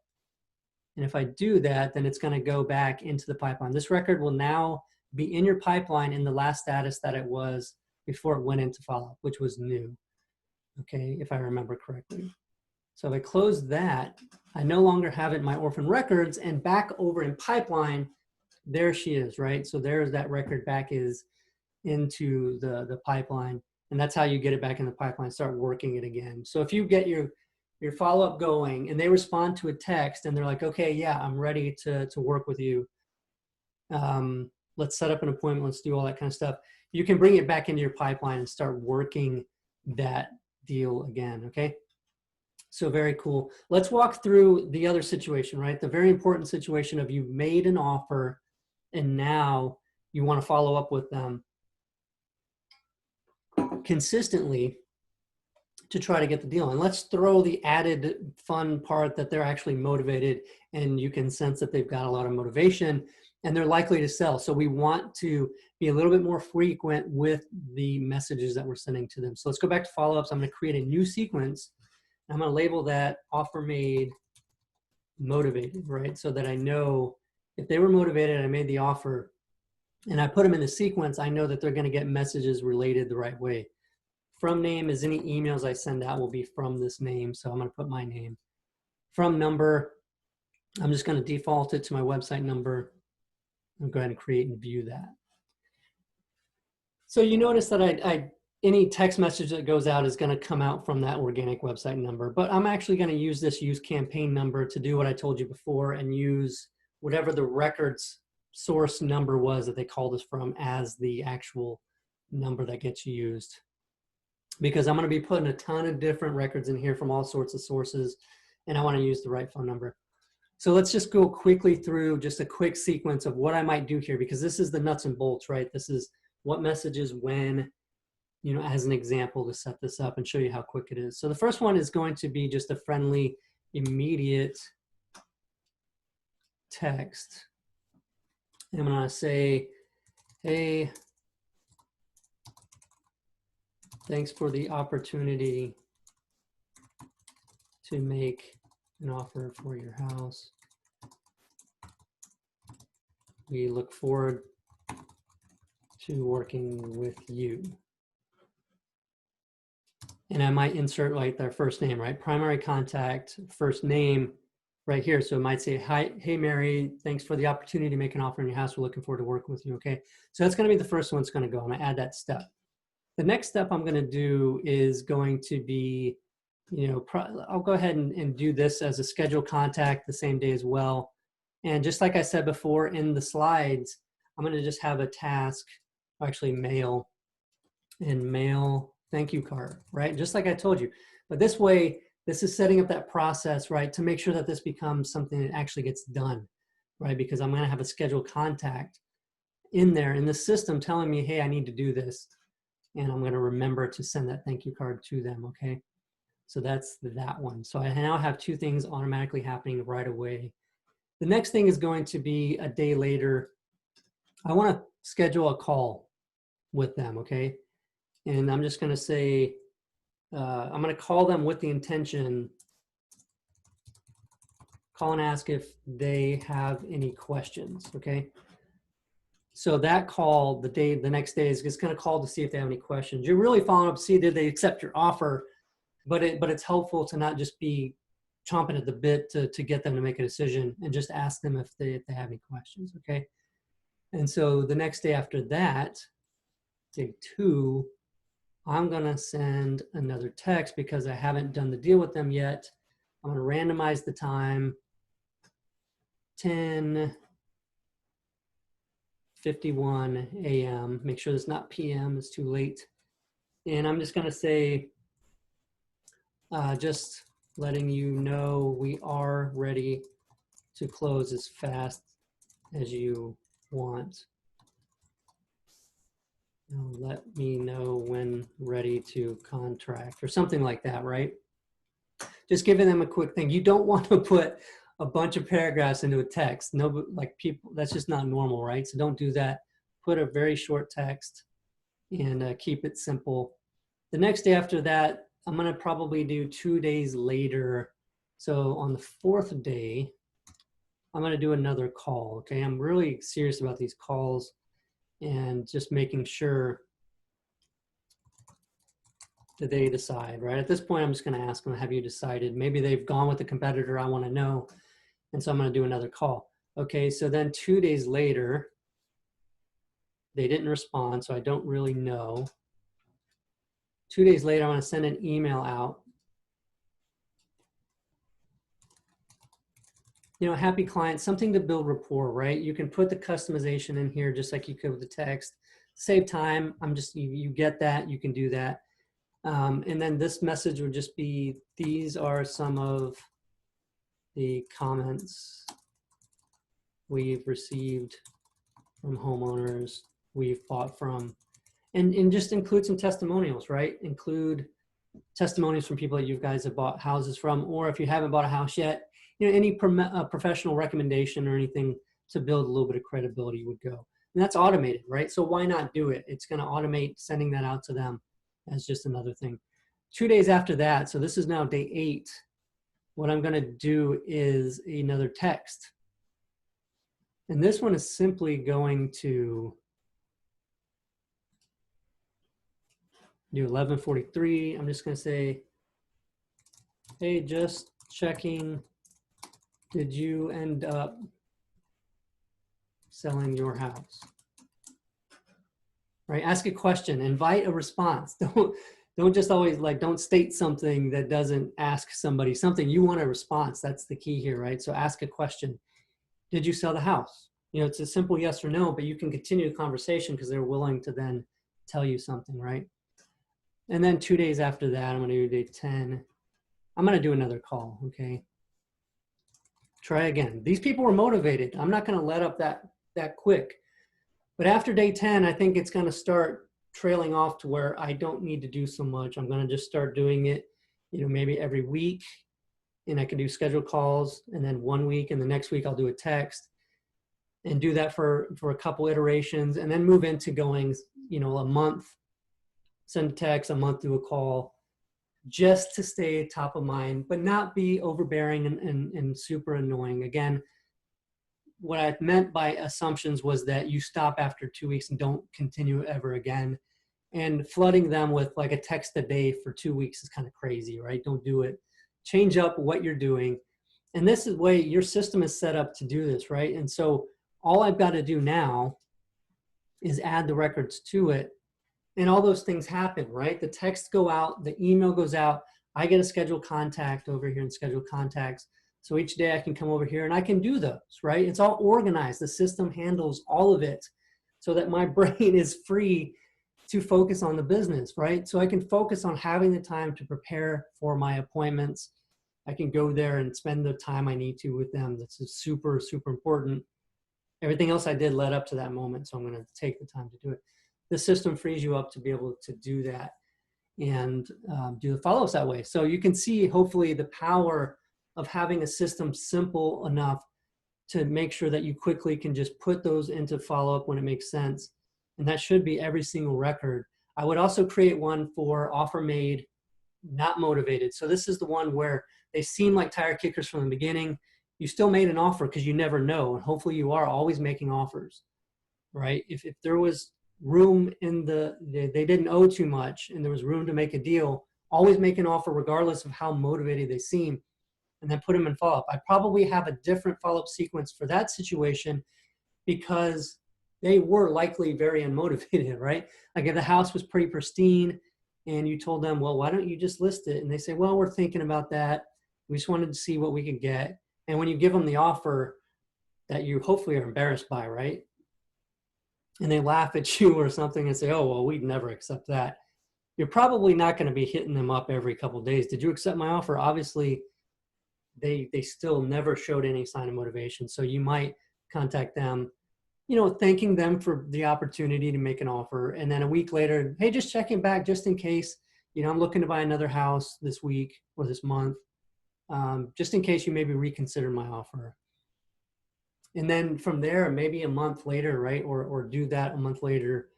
And if I do that, then it's going to go back into the pipeline. This record will now be in your pipeline in the last status that it was before it went into follow-up, which was new. Okay, if I remember correctly. So if I close that, I no longer have it in my orphan records, and back over in pipeline, there she is, right? So there's that record back is into the pipeline, and that's how you get it back in the pipeline, start working it again. So if you get your follow-up going and they respond to a text and they're like, okay, yeah, I'm ready to work with you. Let's set up an appointment, let's do all that kind of stuff. You can bring it back into your pipeline and start working that deal again, okay? So very cool. Let's walk through the other situation, right? The very important situation of you've made an offer and now you want to follow up with them consistently to try to get the deal. And let's throw the added fun part that they're actually motivated, and you can sense that they've got a lot of motivation and they're likely to sell. So we want to be a little bit more frequent with the messages that we're sending to them. So let's go back to follow-ups. I'm going to create a new sequence. I'm going to label that offer made motivated, right? So that I know if they were motivated, I made the offer and I put them in the sequence, I know that they're going to get messages related the right way. From name is any emails I send out will be from this name. So I'm going to put my name. From number, I'm just going to default it to my website number. I'll go ahead and create and view that. So you notice that any text message that goes out is going to come out from that organic website number, but I'm actually going to use this use campaign number to do what I told you before and use whatever the records source number was that they called us from as the actual number that gets used. Because I'm going to be putting a ton of different records in here from all sorts of sources, and I want to use the right phone number. So let's just go quickly through just a quick sequence of what I might do here, because this is the nuts and bolts, right? This is what messages when, you know, as an example to set this up and show you how quick it is. So the first one is going to be just a friendly, immediate text. And I'm going to say, hey, thanks for the opportunity to make an offer for your house. We look forward to working with you. And I might insert like their first name, right? Primary contact, first name right here. So it might say, hi, hey, Mary, thanks for the opportunity to make an offer in your house. We're looking forward to working with you, okay? So that's gonna be the first one that's gonna go. I'm gonna add that step. The next step I'm gonna do is going to be, you know, I'll go ahead and do this as a scheduled contact the same day as well. And just like I said before in the slides, I'm gonna just have a task, actually mail, and mail thank you card, right? Just like I told you. But this way, this is setting up that process, right, to make sure that this becomes something that actually gets done, right? Because I'm gonna have a scheduled contact in there in the system telling me, hey, I need to do this. And I'm gonna remember to send that thank you card to them, okay? So that's that one. So I now have two things automatically happening right away. The next thing is going to be a day later. I wanna schedule a call with them, okay? And I'm just gonna say, I'm gonna call them with the intention, call and ask if they have any questions, okay? So that call, the next day is just gonna call to see if they have any questions. You're really following up to see did they accept your offer, but it's helpful to not just be chomping at the bit to get them to make a decision, and just ask them if they have any questions, okay? And so the next day after that, day 2, I'm gonna send another text because I haven't done the deal with them yet. I'm gonna randomize the time, 10:51 a.m. Make sure it's not p.m., it's too late. And I'm just gonna say, just letting you know we are ready to close as fast as you want. Let me know when ready to contract, or something like that, right? Just giving them a quick thing. You don't want to put a bunch of paragraphs into a text. No, like people, that's just not normal, right? So don't do that. Put a very short text and keep it simple. The next day after that, I'm gonna probably do 2 days later. So on the 4th day, I'm gonna do another call, okay? I'm really serious about these calls and just making sure that they decide, right? At this point, I'm just gonna ask them, have you decided? Maybe they've gone with the competitor, I wanna know. And so I'm gonna do another call. Okay, so then 2 days later, they didn't respond, so I don't really know. 2 days later, I wanna send an email out. You know, happy client, something to build rapport, right? You can put the customization in here just like you could with the text. Save time, you get that, you can do that. And then this message would just be, these are some of the comments we've received from homeowners we've bought from. And just include some testimonials, right? Include testimonies from people that you guys have bought houses from, or if you haven't bought a house yet, you know, any professional recommendation or anything to build a little bit of credibility would go. And that's automated, right? So why not do it? It's gonna automate sending that out to them as just another thing. 2 days after that, so this is now day 8, what I'm gonna do is another text. And this one is simply going to do 11:43. I'm just gonna say, hey, just checking, did you end up selling your house? Right, ask a question, invite a response. Don't just always don't state something that doesn't ask somebody something. You want a response, that's the key here, right? So ask a question. Did you sell the house? You know, it's a simple yes or no, but you can continue the conversation because they're willing to then tell you something, right? And then 2 days after that, I'm gonna do day 10. I'm gonna do another call, okay? Try again. These people were motivated. I'm not going to let up that quick. But after day 10, I think it's going to start trailing off to where I don't need to do so much. I'm going to just start doing it, maybe every week, and I can do scheduled calls, and then 1 week, and the next week I'll do a text, and do that for a couple iterations, and then move into going, a month, send a text, a month, do a call, just to stay top of mind, but not be overbearing and super annoying. Again, what I meant by assumptions was that you stop after 2 weeks and don't continue ever again. And flooding them with like a text a day for 2 weeks is kind of crazy, right? Don't do it. Change up what you're doing. And this is the way your system is set up to do this, right? And so all I've got to do now is add the records to it. And all those things happen, right? The texts go out, the email goes out. I get a scheduled contact over here in scheduled contacts. So each day I can come over here and I can do those, right? It's all organized. The system handles all of it so that my brain is free to focus on the business, right? So I can focus on having the time to prepare for my appointments. I can go there and spend the time I need to with them. This is super, super important. Everything else I did led up to that moment, so I'm going to take the time to do it. The system frees you up to be able to do that and do the follow-ups that way. So you can see, hopefully, the power of having a system simple enough to make sure that you quickly can just put those into follow-up when it makes sense. And that should be every single record. I would also create one for offer made, not motivated. So this is the one where they seem like tire kickers from the beginning. You still made an offer because you never know. And hopefully you are always making offers, right? If there was room in they didn't owe too much and there was room to make a deal, always make an offer regardless of how motivated they seem, and then put them in follow-up. I probably have a different follow-up sequence for that situation because they were likely very unmotivated, right? Like if the house was pretty pristine and you told them, well, why don't you just list it? And they say, well, we're thinking about that. We just wanted to see what we could get. And when you give them the offer that you hopefully are embarrassed by, right? And they laugh at you or something and say, oh, well, we'd never accept that. You're probably not going to be hitting them up every couple of days. Did you accept my offer? Obviously, they still never showed any sign of motivation. So you might contact them, thanking them for the opportunity to make an offer. And then a week later, hey, just checking back just in case, I'm looking to buy another house this week or this month, just in case you maybe reconsider my offer. And then from there, maybe a month later, right? Or do that a month later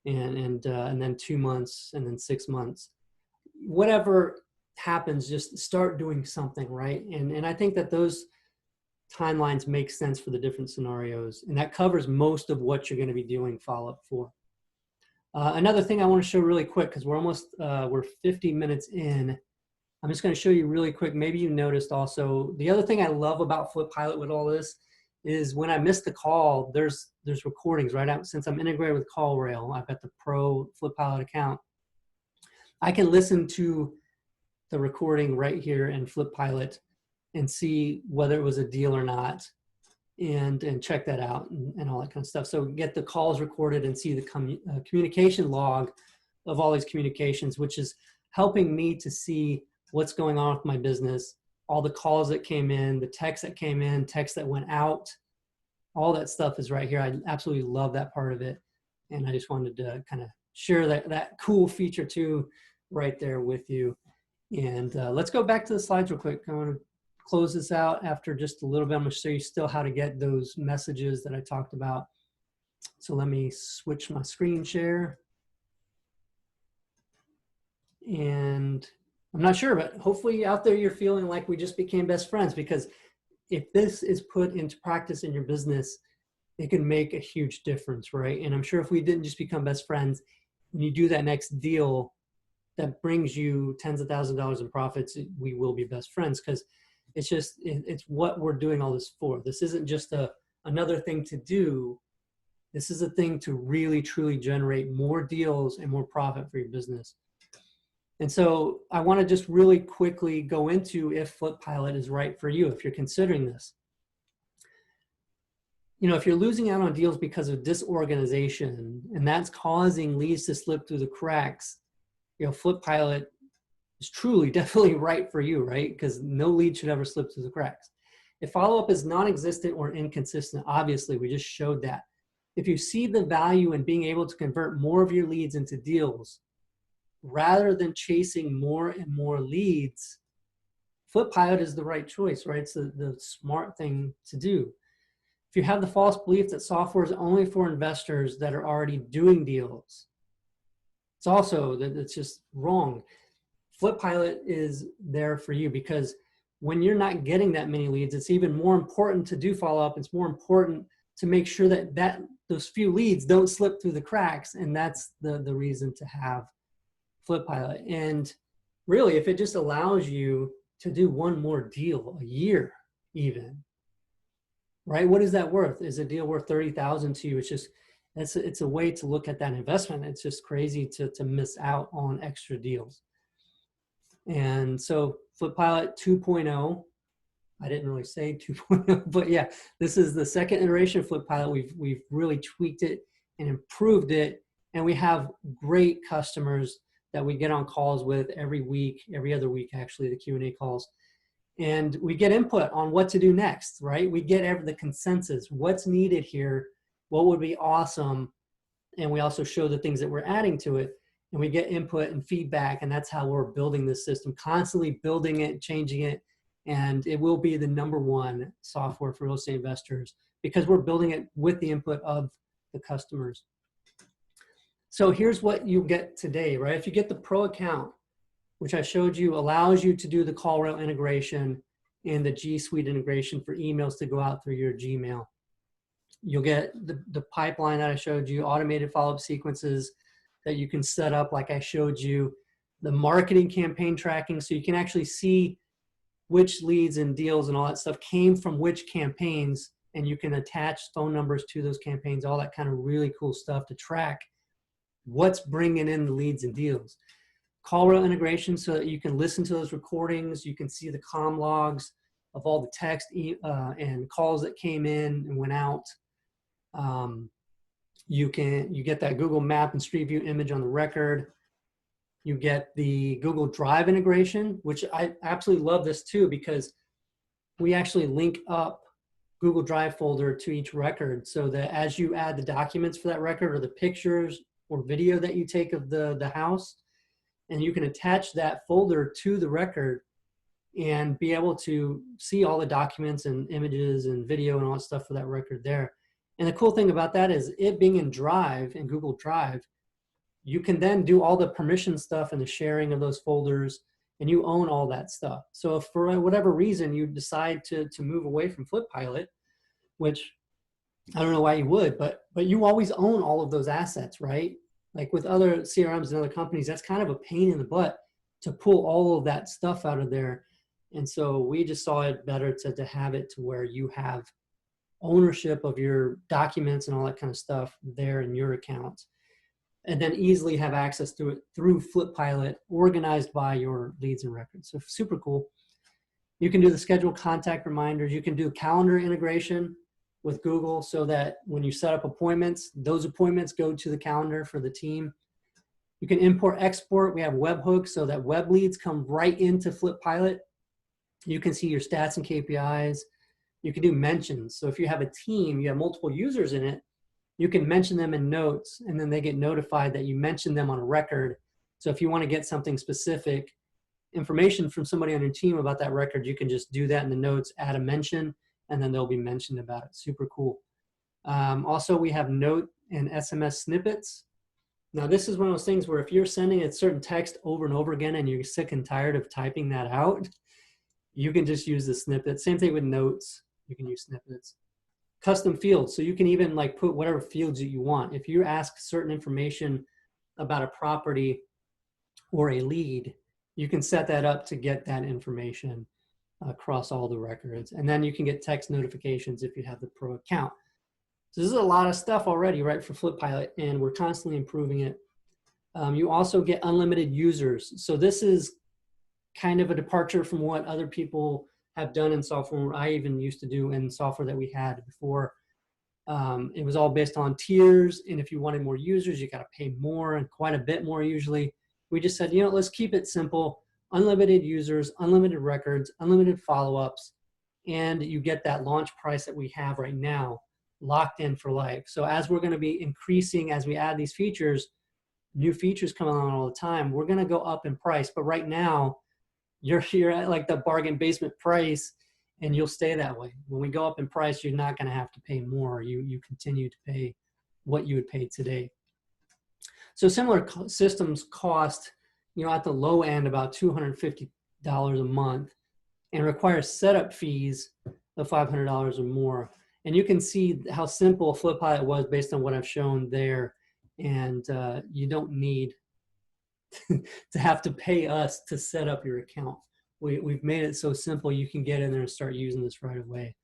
and then 2 months and then 6 months, whatever happens, just start doing something, right? And I think that those timelines make sense for the different scenarios, and that covers most of what you're going to be doing follow-up for. Another thing I want to show really quick, because we're 50 minutes in. I'm just going to show you really quick. Maybe you noticed also, the other thing I love about FlipPilot with all this is when I miss the call, there's recordings right out. Since I'm integrated with CallRail, I've got the Pro FlipPilot account. I can listen to the recording right here in FlipPilot and see whether it was a deal or not, and check that out and all that kind of stuff. So get the calls recorded and see the communication log of all these communications, which is helping me to see what's going on with my business, all the calls that came in, the texts that came in, texts that went out, all that stuff is right here. I absolutely love that part of it. And I just wanted to kind of share that cool feature too right there with you. And let's go back to the slides real quick. I want to close this out after just a little bit. I'm going to show you still how to get those messages that I talked about. So let me switch my screen share. And I'm not sure, but hopefully out there you're feeling like we just became best friends, because if this is put into practice in your business, it can make a huge difference, right? And I'm sure if we didn't just become best friends, when you do that next deal that brings you tens of thousands of dollars in profits, we will be best friends, because it's what we're doing all this for. This isn't just another thing to do. This is a thing to really, truly generate more deals and more profit for your business. And so I want to just really quickly go into if FlipPilot is right for you, if you're considering this. If you're losing out on deals because of disorganization and that's causing leads to slip through the cracks, FlipPilot is truly definitely right for you, right? Because no lead should ever slip through the cracks. If follow-up is non-existent or inconsistent, obviously, we just showed that. If you see the value in being able to convert more of your leads into deals, rather than chasing more and more leads, FlipPilot is the right choice, right? It's the smart thing to do. If you have the false belief that software is only for investors that are already doing deals, it's also that it's just wrong. FlipPilot is there for you because when you're not getting that many leads, it's even more important to do follow-up. It's more important to make sure that those few leads don't slip through the cracks, and that's the reason to have FlipPilot. And really, if it just allows you to do one more deal a year even, right? What is that worth? Is a deal worth $30,000 to you? It's just, it's a way to look at that investment. It's just crazy to miss out on extra deals. And so FlipPilot 2.0, I didn't really say 2.0, but yeah, this is the second iteration of FlipPilot. We've really tweaked it and improved it. And we have great customers that we get on calls with every week, every other week, actually, the Q&A calls. And we get input on what to do next, right? We get the consensus, what's needed here, what would be awesome. And we also show the things that we're adding to it. And we get input and feedback, and that's how we're building this system, constantly building it, changing it. And it will be the #1 software for real estate investors because we're building it with the input of the customers. So here's what you get today, right? If you get the pro account, which I showed you, allows you to do the call rail integration and the G Suite integration for emails to go out through your Gmail. You'll get the pipeline that I showed you, automated follow-up sequences that you can set up like I showed you, the marketing campaign tracking so you can actually see which leads and deals and all that stuff came from which campaigns, and you can attach phone numbers to those campaigns, all that kind of really cool stuff to track what's bringing in the leads and deals. Call rail integration so that you can listen to those recordings. You can see the comm logs of all the text and calls that came in and went out. You get that Google Map and Street View image on the record. You get the Google Drive integration, which I absolutely love this too, because we actually link up Google Drive folder to each record so that as you add the documents for that record or the pictures or video that you take of the house, and you can attach that folder to the record and be able to see all the documents and images and video and all that stuff for that record there. And the cool thing about that is it being in Drive, in Google Drive, you can then do all the permission stuff and the sharing of those folders, and you own all that stuff. So if for whatever reason you decide to move away from FlipPilot, which I don't know why you would, but you always own all of those assets, right? Like with other CRMs and other companies, that's kind of a pain in the butt to pull all of that stuff out of there. And so we just saw it better to have it to where you have ownership of your documents and all that kind of stuff there in your account, and then easily have access to it through FlipPilot, organized by your leads and records. So super cool. You can do the scheduled contact reminders. You can do calendar integration with Google so that when you set up appointments, those appointments go to the calendar for the team. You can import, export. We have webhooks so that web leads come right into FlipPilot. You can see your stats and KPIs. You can do mentions. So if you have a team, you have multiple users in it, you can mention them in notes, and then they get notified that you mentioned them on a record. So if you want to get something specific, information from somebody on your team about that record, you can just do that in the notes, add a mention, and then they'll be mentioned about it. Super cool. Also, we have note and SMS snippets. Now, this is one of those things where if you're sending a certain text over and over again and you're sick and tired of typing that out, you can just use the snippet. Same thing with notes. You can use snippets. Custom fields. So you can even like put whatever fields that you want. If you ask certain information about a property or a lead, you can set that up to get that information across all the records. And then you can get text notifications if you have the pro account. So this is a lot of stuff already, right, for FlipPilot, and we're constantly improving it. You also get unlimited users. So this is kind of a departure from what other people have done in software, I even used to do in software that we had before. It was all based on tiers, and if you wanted more users, you got to pay more, and quite a bit more usually. We just said, you know, let's keep it simple. Unlimited users, unlimited records, unlimited follow-ups, and you get that launch price that we have right now locked in for life. So as we're going to be increasing, as we add these features, new features come along all the time, we're going to go up in price. But right now, you're at like the bargain basement price, and you'll stay that way. When we go up in price, you're not going to have to pay more. You continue to pay what you would pay today. So similar systems cost, at the low end about $250 a month, and require setup fees of $500 or more. And you can see how simple FlipPilot was based on what I've shown there. And you don't need to have to pay us to set up your account. We've made it so simple you can get in there and start using this right away.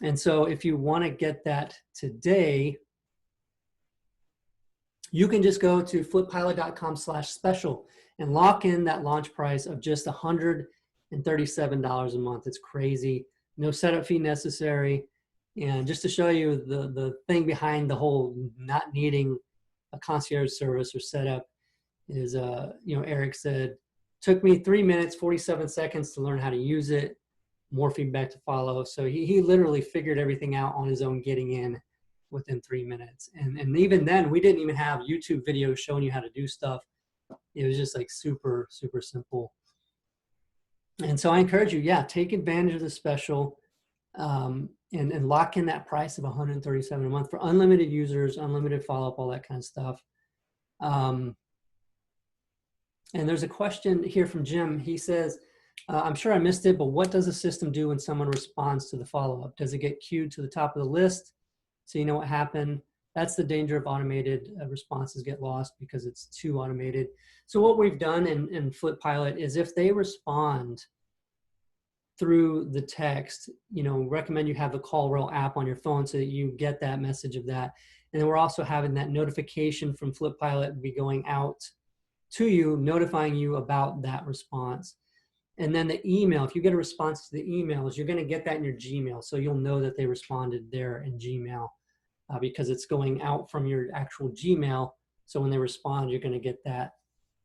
And so if you want to get that today, you can just go to flippilot.com/special and lock in that launch price of just $137 a month. It's crazy. No setup fee necessary. And just to show you the thing behind the whole not needing a concierge service or setup is, Eric said, took me 3 minutes, 47 seconds to learn how to use it. More feedback to follow. So he literally figured everything out on his own getting in within 3 minutes. And even then, we didn't even have YouTube videos showing you how to do stuff. It was just like super, super simple. And so I encourage you, take advantage of the special and lock in that price of $137 a month for unlimited users, unlimited follow-up, all that kind of stuff. And there's a question here from Jim. He says, I'm sure I missed it, but what does the system do when someone responds to the follow-up? Does it get queued to the top of the list so you know what happened? That's the danger of automated responses get lost because it's too automated. So what we've done in FlipPilot is if they respond through the text, recommend you have the CallRail app on your phone so that you get that message of that. And then we're also having that notification from FlipPilot be going out to you, notifying you about that response. And then the email, if you get a response to the emails, you're going to get that in your Gmail. So you'll know that they responded there in Gmail because it's going out from your actual Gmail. So when they respond, you're going to get that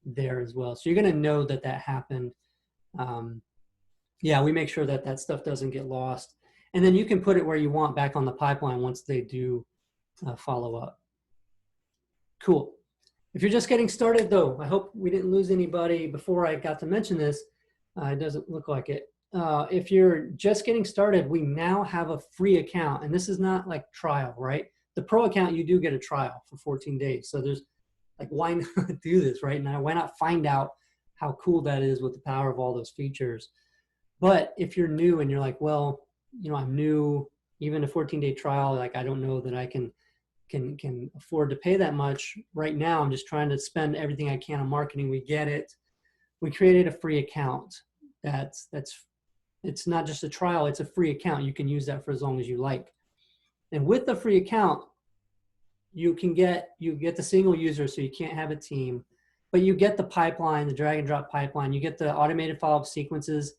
there as well. So you're going to know that that happened. We make sure that that stuff doesn't get lost. And then you can put it where you want back on the pipeline once they do follow up. Cool. If you're just getting started though, I hope we didn't lose anybody before I got to mention this. It doesn't look like it. If you're just getting started, we now have a free account, and this is not like trial, right? The pro account, you do get a trial for 14 days. So there's like, why not do this right now? Why not find out how cool that is with the power of all those features? But if you're new and you're like, well, I'm new, even a 14-day trial, like I don't know that I can afford to pay that much right now. I'm just trying to spend everything I can on marketing. We get it. We created a free account. It's not just a trial, it's a free account. You can use that for as long as you like. And with the free account, you get the single user, so you can't have a team, but you get the pipeline, the drag and drop pipeline. You get the automated follow-up sequences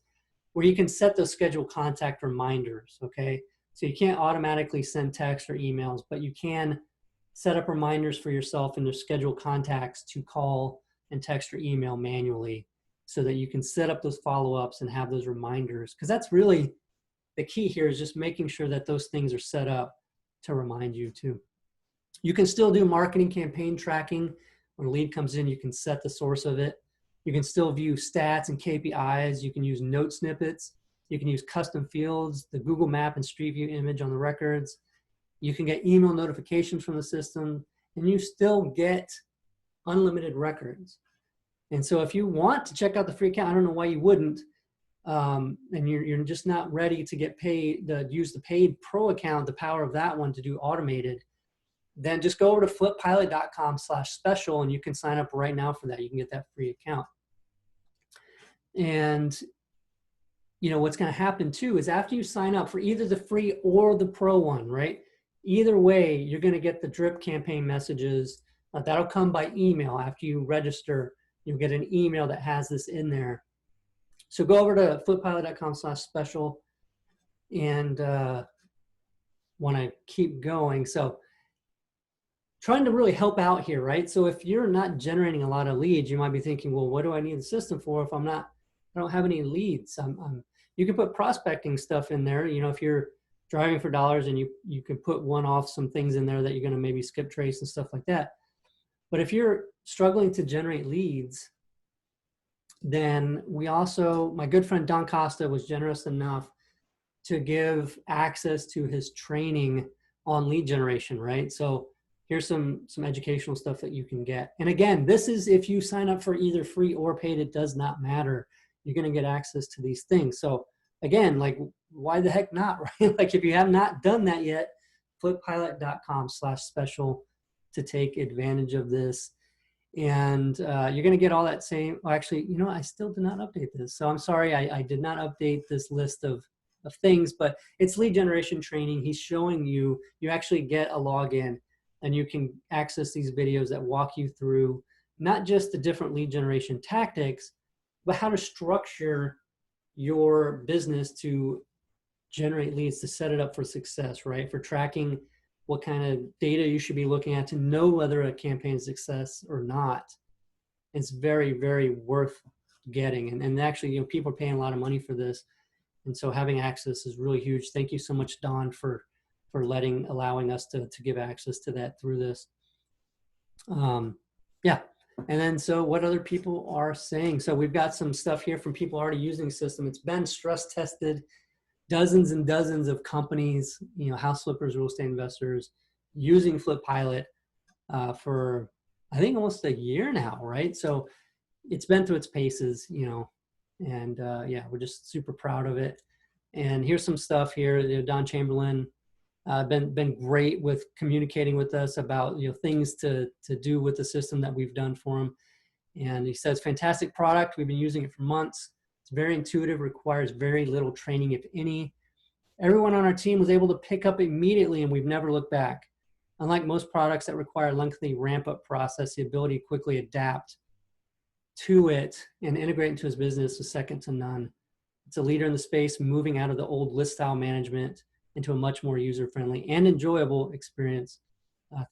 where you can set those scheduled contact reminders, okay? So you can't automatically send text or emails, but you can set up reminders for yourself and your scheduled contacts to call and text or email manually so that you can set up those follow-ups and have those reminders. Because that's really the key here, is just making sure that those things are set up to remind you too. You can still do marketing campaign tracking. When a lead comes in, you can set the source of it. You can still view stats and KPIs. You can use note snippets. You can use custom fields, the Google Map and Street View image on the records. You can get email notifications from the system, and you still get unlimited records. And so if you want to check out the free account, I don't know why you wouldn't, and you're just not ready to get paid, to use the paid pro account, the power of that one to do automated, then just go over to flippilot.com/special and you can sign up right now for that. You can get that free account. And what's going to happen too is after you sign up for either the free or the pro one, right? Either way, you're going to get the drip campaign messages. That'll come by email after you register. You'll get an email that has this in there. So go over to flippilot.com/special and want to keep going. So trying to really help out here, right? So if you're not generating a lot of leads, you might be thinking, well, what do I need the system for if I don't have any leads? You can put prospecting stuff in there. You know, if you're driving for dollars and you can put one-off some things in there that you're going to maybe skip trace and stuff like that. But if you're struggling to generate leads, then we also, my good friend Don Costa was generous enough to give access to his training on lead generation, right? So here's some educational stuff that you can get. And again, this is if you sign up for either free or paid, it does not matter. You're going to get access to these things. So again, like, why the heck not, right? Like, if you have not done that yet, flippilot.com/special to take advantage of this. And you're going to get all that same, well, actually, you know, I still did not update this. So I'm sorry, I did not update this list of things, but it's lead generation training. He's showing you, you actually get a login and you can access these videos that walk you through not just the different lead generation tactics, but how to structure your business to generate leads, to set it up for success, right? For tracking what kind of data you should be looking at to know whether a campaign is a success or not. It's very, very worth getting. And actually, you know, people are paying a lot of money for this. And so having access is really huge. Thank you so much, Don, for allowing us to give access to that through this. Yeah. And then, so what other people are saying. So we've got some stuff here from people already using the system. It's been stress tested. Dozens and dozens of companies, you know, house flippers, real estate investors, using FlipPilot for, I think, almost a year now, right? So it's been through its paces, you know, and yeah, we're just super proud of it. And here's some stuff here. You know, Don Chamberlain been great with communicating with us about, you know, things to do with the system that we've done for him. And he says, fantastic product. We've been using it for months. It's very intuitive, requires very little training, if any. Everyone on our team was able to pick up immediately, and we've never looked back. Unlike most products that require a lengthy ramp-up process, the ability to quickly adapt to it and integrate into his business is second to none. It's a leader in the space, moving out of the old list style management into a much more user-friendly and enjoyable experience.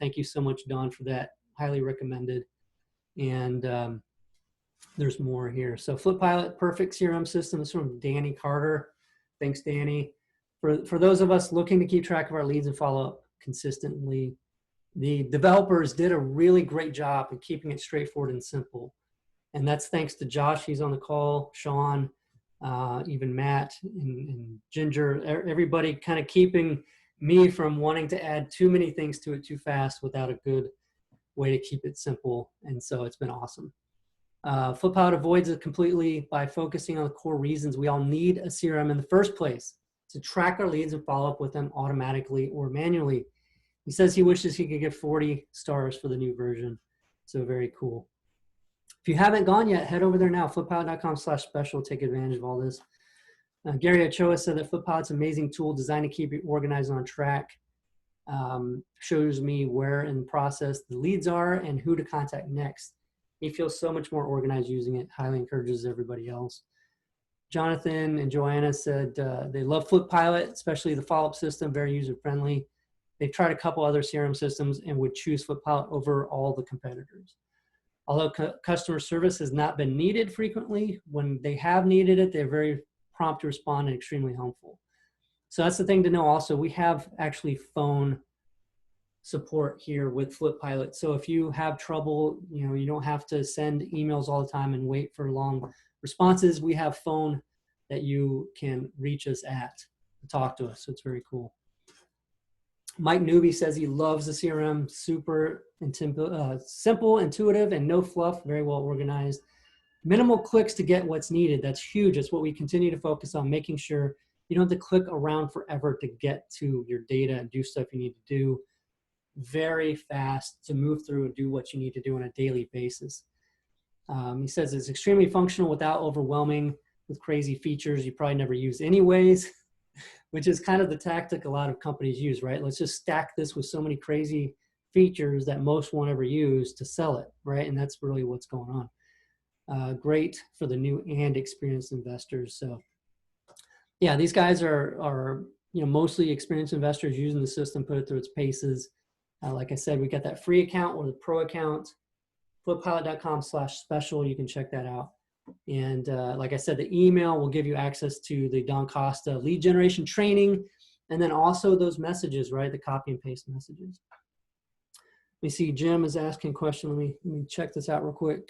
Thank you so much, Don, for that. Highly recommended. And there's more here. So FlipPilot, perfect CRM system. This is from Danny Carter. Thanks, Danny. For those of us looking to keep track of our leads and follow up consistently, the developers did a really great job in keeping it straightforward and simple. And that's thanks to Josh, he's on the call, Sean, even Matt and Ginger, everybody kind of keeping me from wanting to add too many things to it too fast without a good way to keep it simple. And so it's been awesome. FlipPilot avoids it completely by focusing on the core reasons we all need a CRM in the first place, to track our leads and follow up with them automatically or manually. He says he wishes he could get 40 stars for the new version. So very cool. If you haven't gone yet, head over there now, flippilot.com/special. Take advantage of all this. Gary Ochoa said that FlipPilot's an amazing tool designed to keep you organized and on track. Shows me where in the process the leads are and who to contact next. He feels so much more organized using it. Highly encourages everybody else. Jonathan and Joanna said they love FlipPilot, especially the follow-up system, very user-friendly. They've tried a couple other CRM systems and would choose FlipPilot over all the competitors. Although customer service has not been needed frequently, when they have needed it, they're very prompt to respond and extremely helpful. So that's the thing to know also. We have actually phone support here with FlipPilot. So if you have trouble, you know, you don't have to send emails all the time and wait for long responses. We have phone that you can reach us at to talk to us. So it's very cool. Mike Newby says he loves the CRM, super simple, intuitive, and no fluff, very well organized. Minimal clicks to get what's needed. That's huge. It's what we continue to focus on, making sure you don't have to click around forever to get to your data and do stuff you need to do. Very fast to move through and do what you need to do on a daily basis. He says it's extremely functional without overwhelming with crazy features you probably never use anyways, which is kind of the tactic a lot of companies use, right? Let's just stack this with so many crazy features that most won't ever use to sell it, right? And that's really what's going on. Great for the new and experienced investors. So yeah, these guys are you know, mostly experienced investors using the system, put it through its paces. Like I said, we got that free account or the pro account, flippilot.com/special. You can check that out. And like I said, the email will give you access to the Don Costa lead generation training, and then also those messages, right? The copy and paste messages. Let me see, Jim is asking a question. Let me check this out real quick.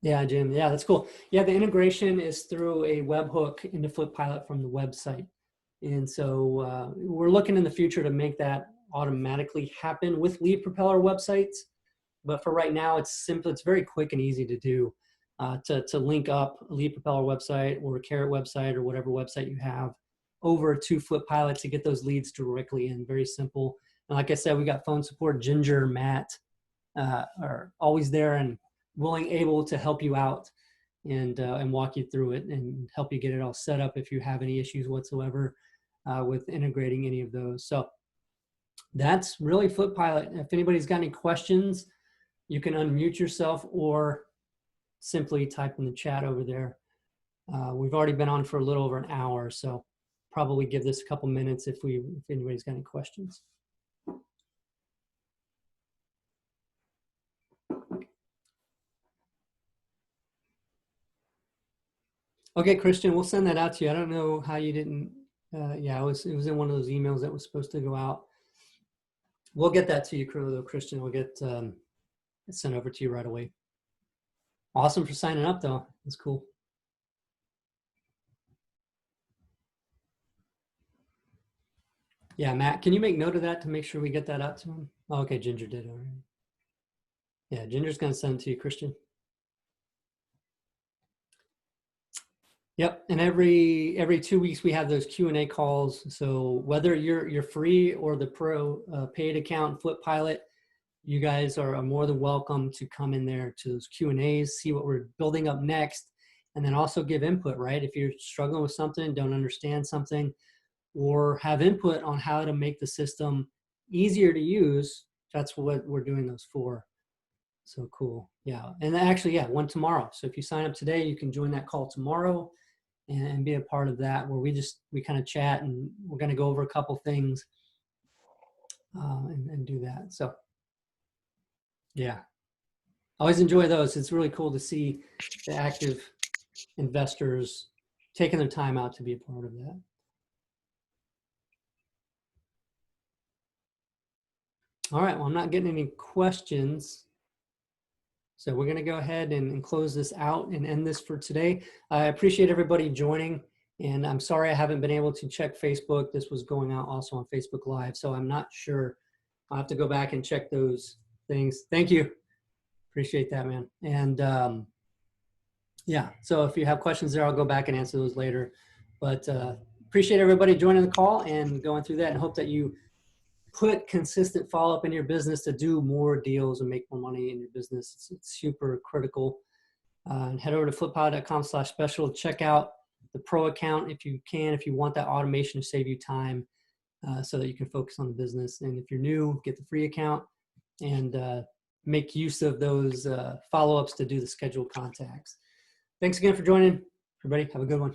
Yeah, Jim. Yeah, that's cool. Yeah, the integration is through a webhook into FlipPilot from the website. And so we're looking in the future to make that automatically happen with Lead Propeller websites. But for right now, it's simple. It's very quick and easy to do to link up a Lead Propeller website or a Carrot website or whatever website you have over to FlipPilot to get those leads directly in. Very simple. And like I said, we got phone support. Ginger, Matt are always there and willing, able to help you out and walk you through it and help you get it all set up if you have any issues whatsoever with integrating any of those. So that's really FlipPilot. If anybody's got any questions, you can unmute yourself or simply type in the chat over there. We've already been on for a little over an hour, so probably give this a couple minutes if anybody's got any questions. Okay, Christian, we'll send that out to you. I don't know how you didn't. Yeah, it was in one of those emails that was supposed to go out. We'll get that to you, though, Christian. We'll get it sent over to you right away. Awesome for signing up, though. That's cool. Yeah, Matt, can you make note of that to make sure we get that out to him? Oh, okay, Ginger did already. Yeah, Ginger's going to send it to you, Christian. Yep, and every 2 weeks we have those Q&A calls. So whether you're free or the pro paid account FlipPilot, you guys are more than welcome to come in there to those Q&As, see what we're building up next, and then also give input, right? If you're struggling with something, don't understand something, or have input on how to make the system easier to use, that's what we're doing those for. So cool. Yeah, and actually, yeah, one tomorrow. So if you sign up today, you can join that call tomorrow and be a part of that, where we kind of chat, and we're going to go over a couple things and do that. So yeah, I always enjoy those. It's really cool to see the active investors taking their time out to be a part of that. All right, well, I'm not getting any questions. So we're going to go ahead and close this out and end this for today. I appreciate everybody joining, and I'm sorry I haven't been able to check Facebook. This was going out also on Facebook Live, so I'm not sure. I'll have to go back and check those things. Thank you. Appreciate that, man. And yeah, so if you have questions there, I'll go back and answer those later. But appreciate everybody joining the call and going through that, and hope that you put consistent follow-up in your business to do more deals and make more money in your business. It's super critical. And head over to flippilot.com/special. Check out the pro account if you can, if you want that automation to save you time so that you can focus on the business. And if you're new, get the free account and make use of those follow-ups to do the scheduled contacts. Thanks again for joining. Everybody, have a good one.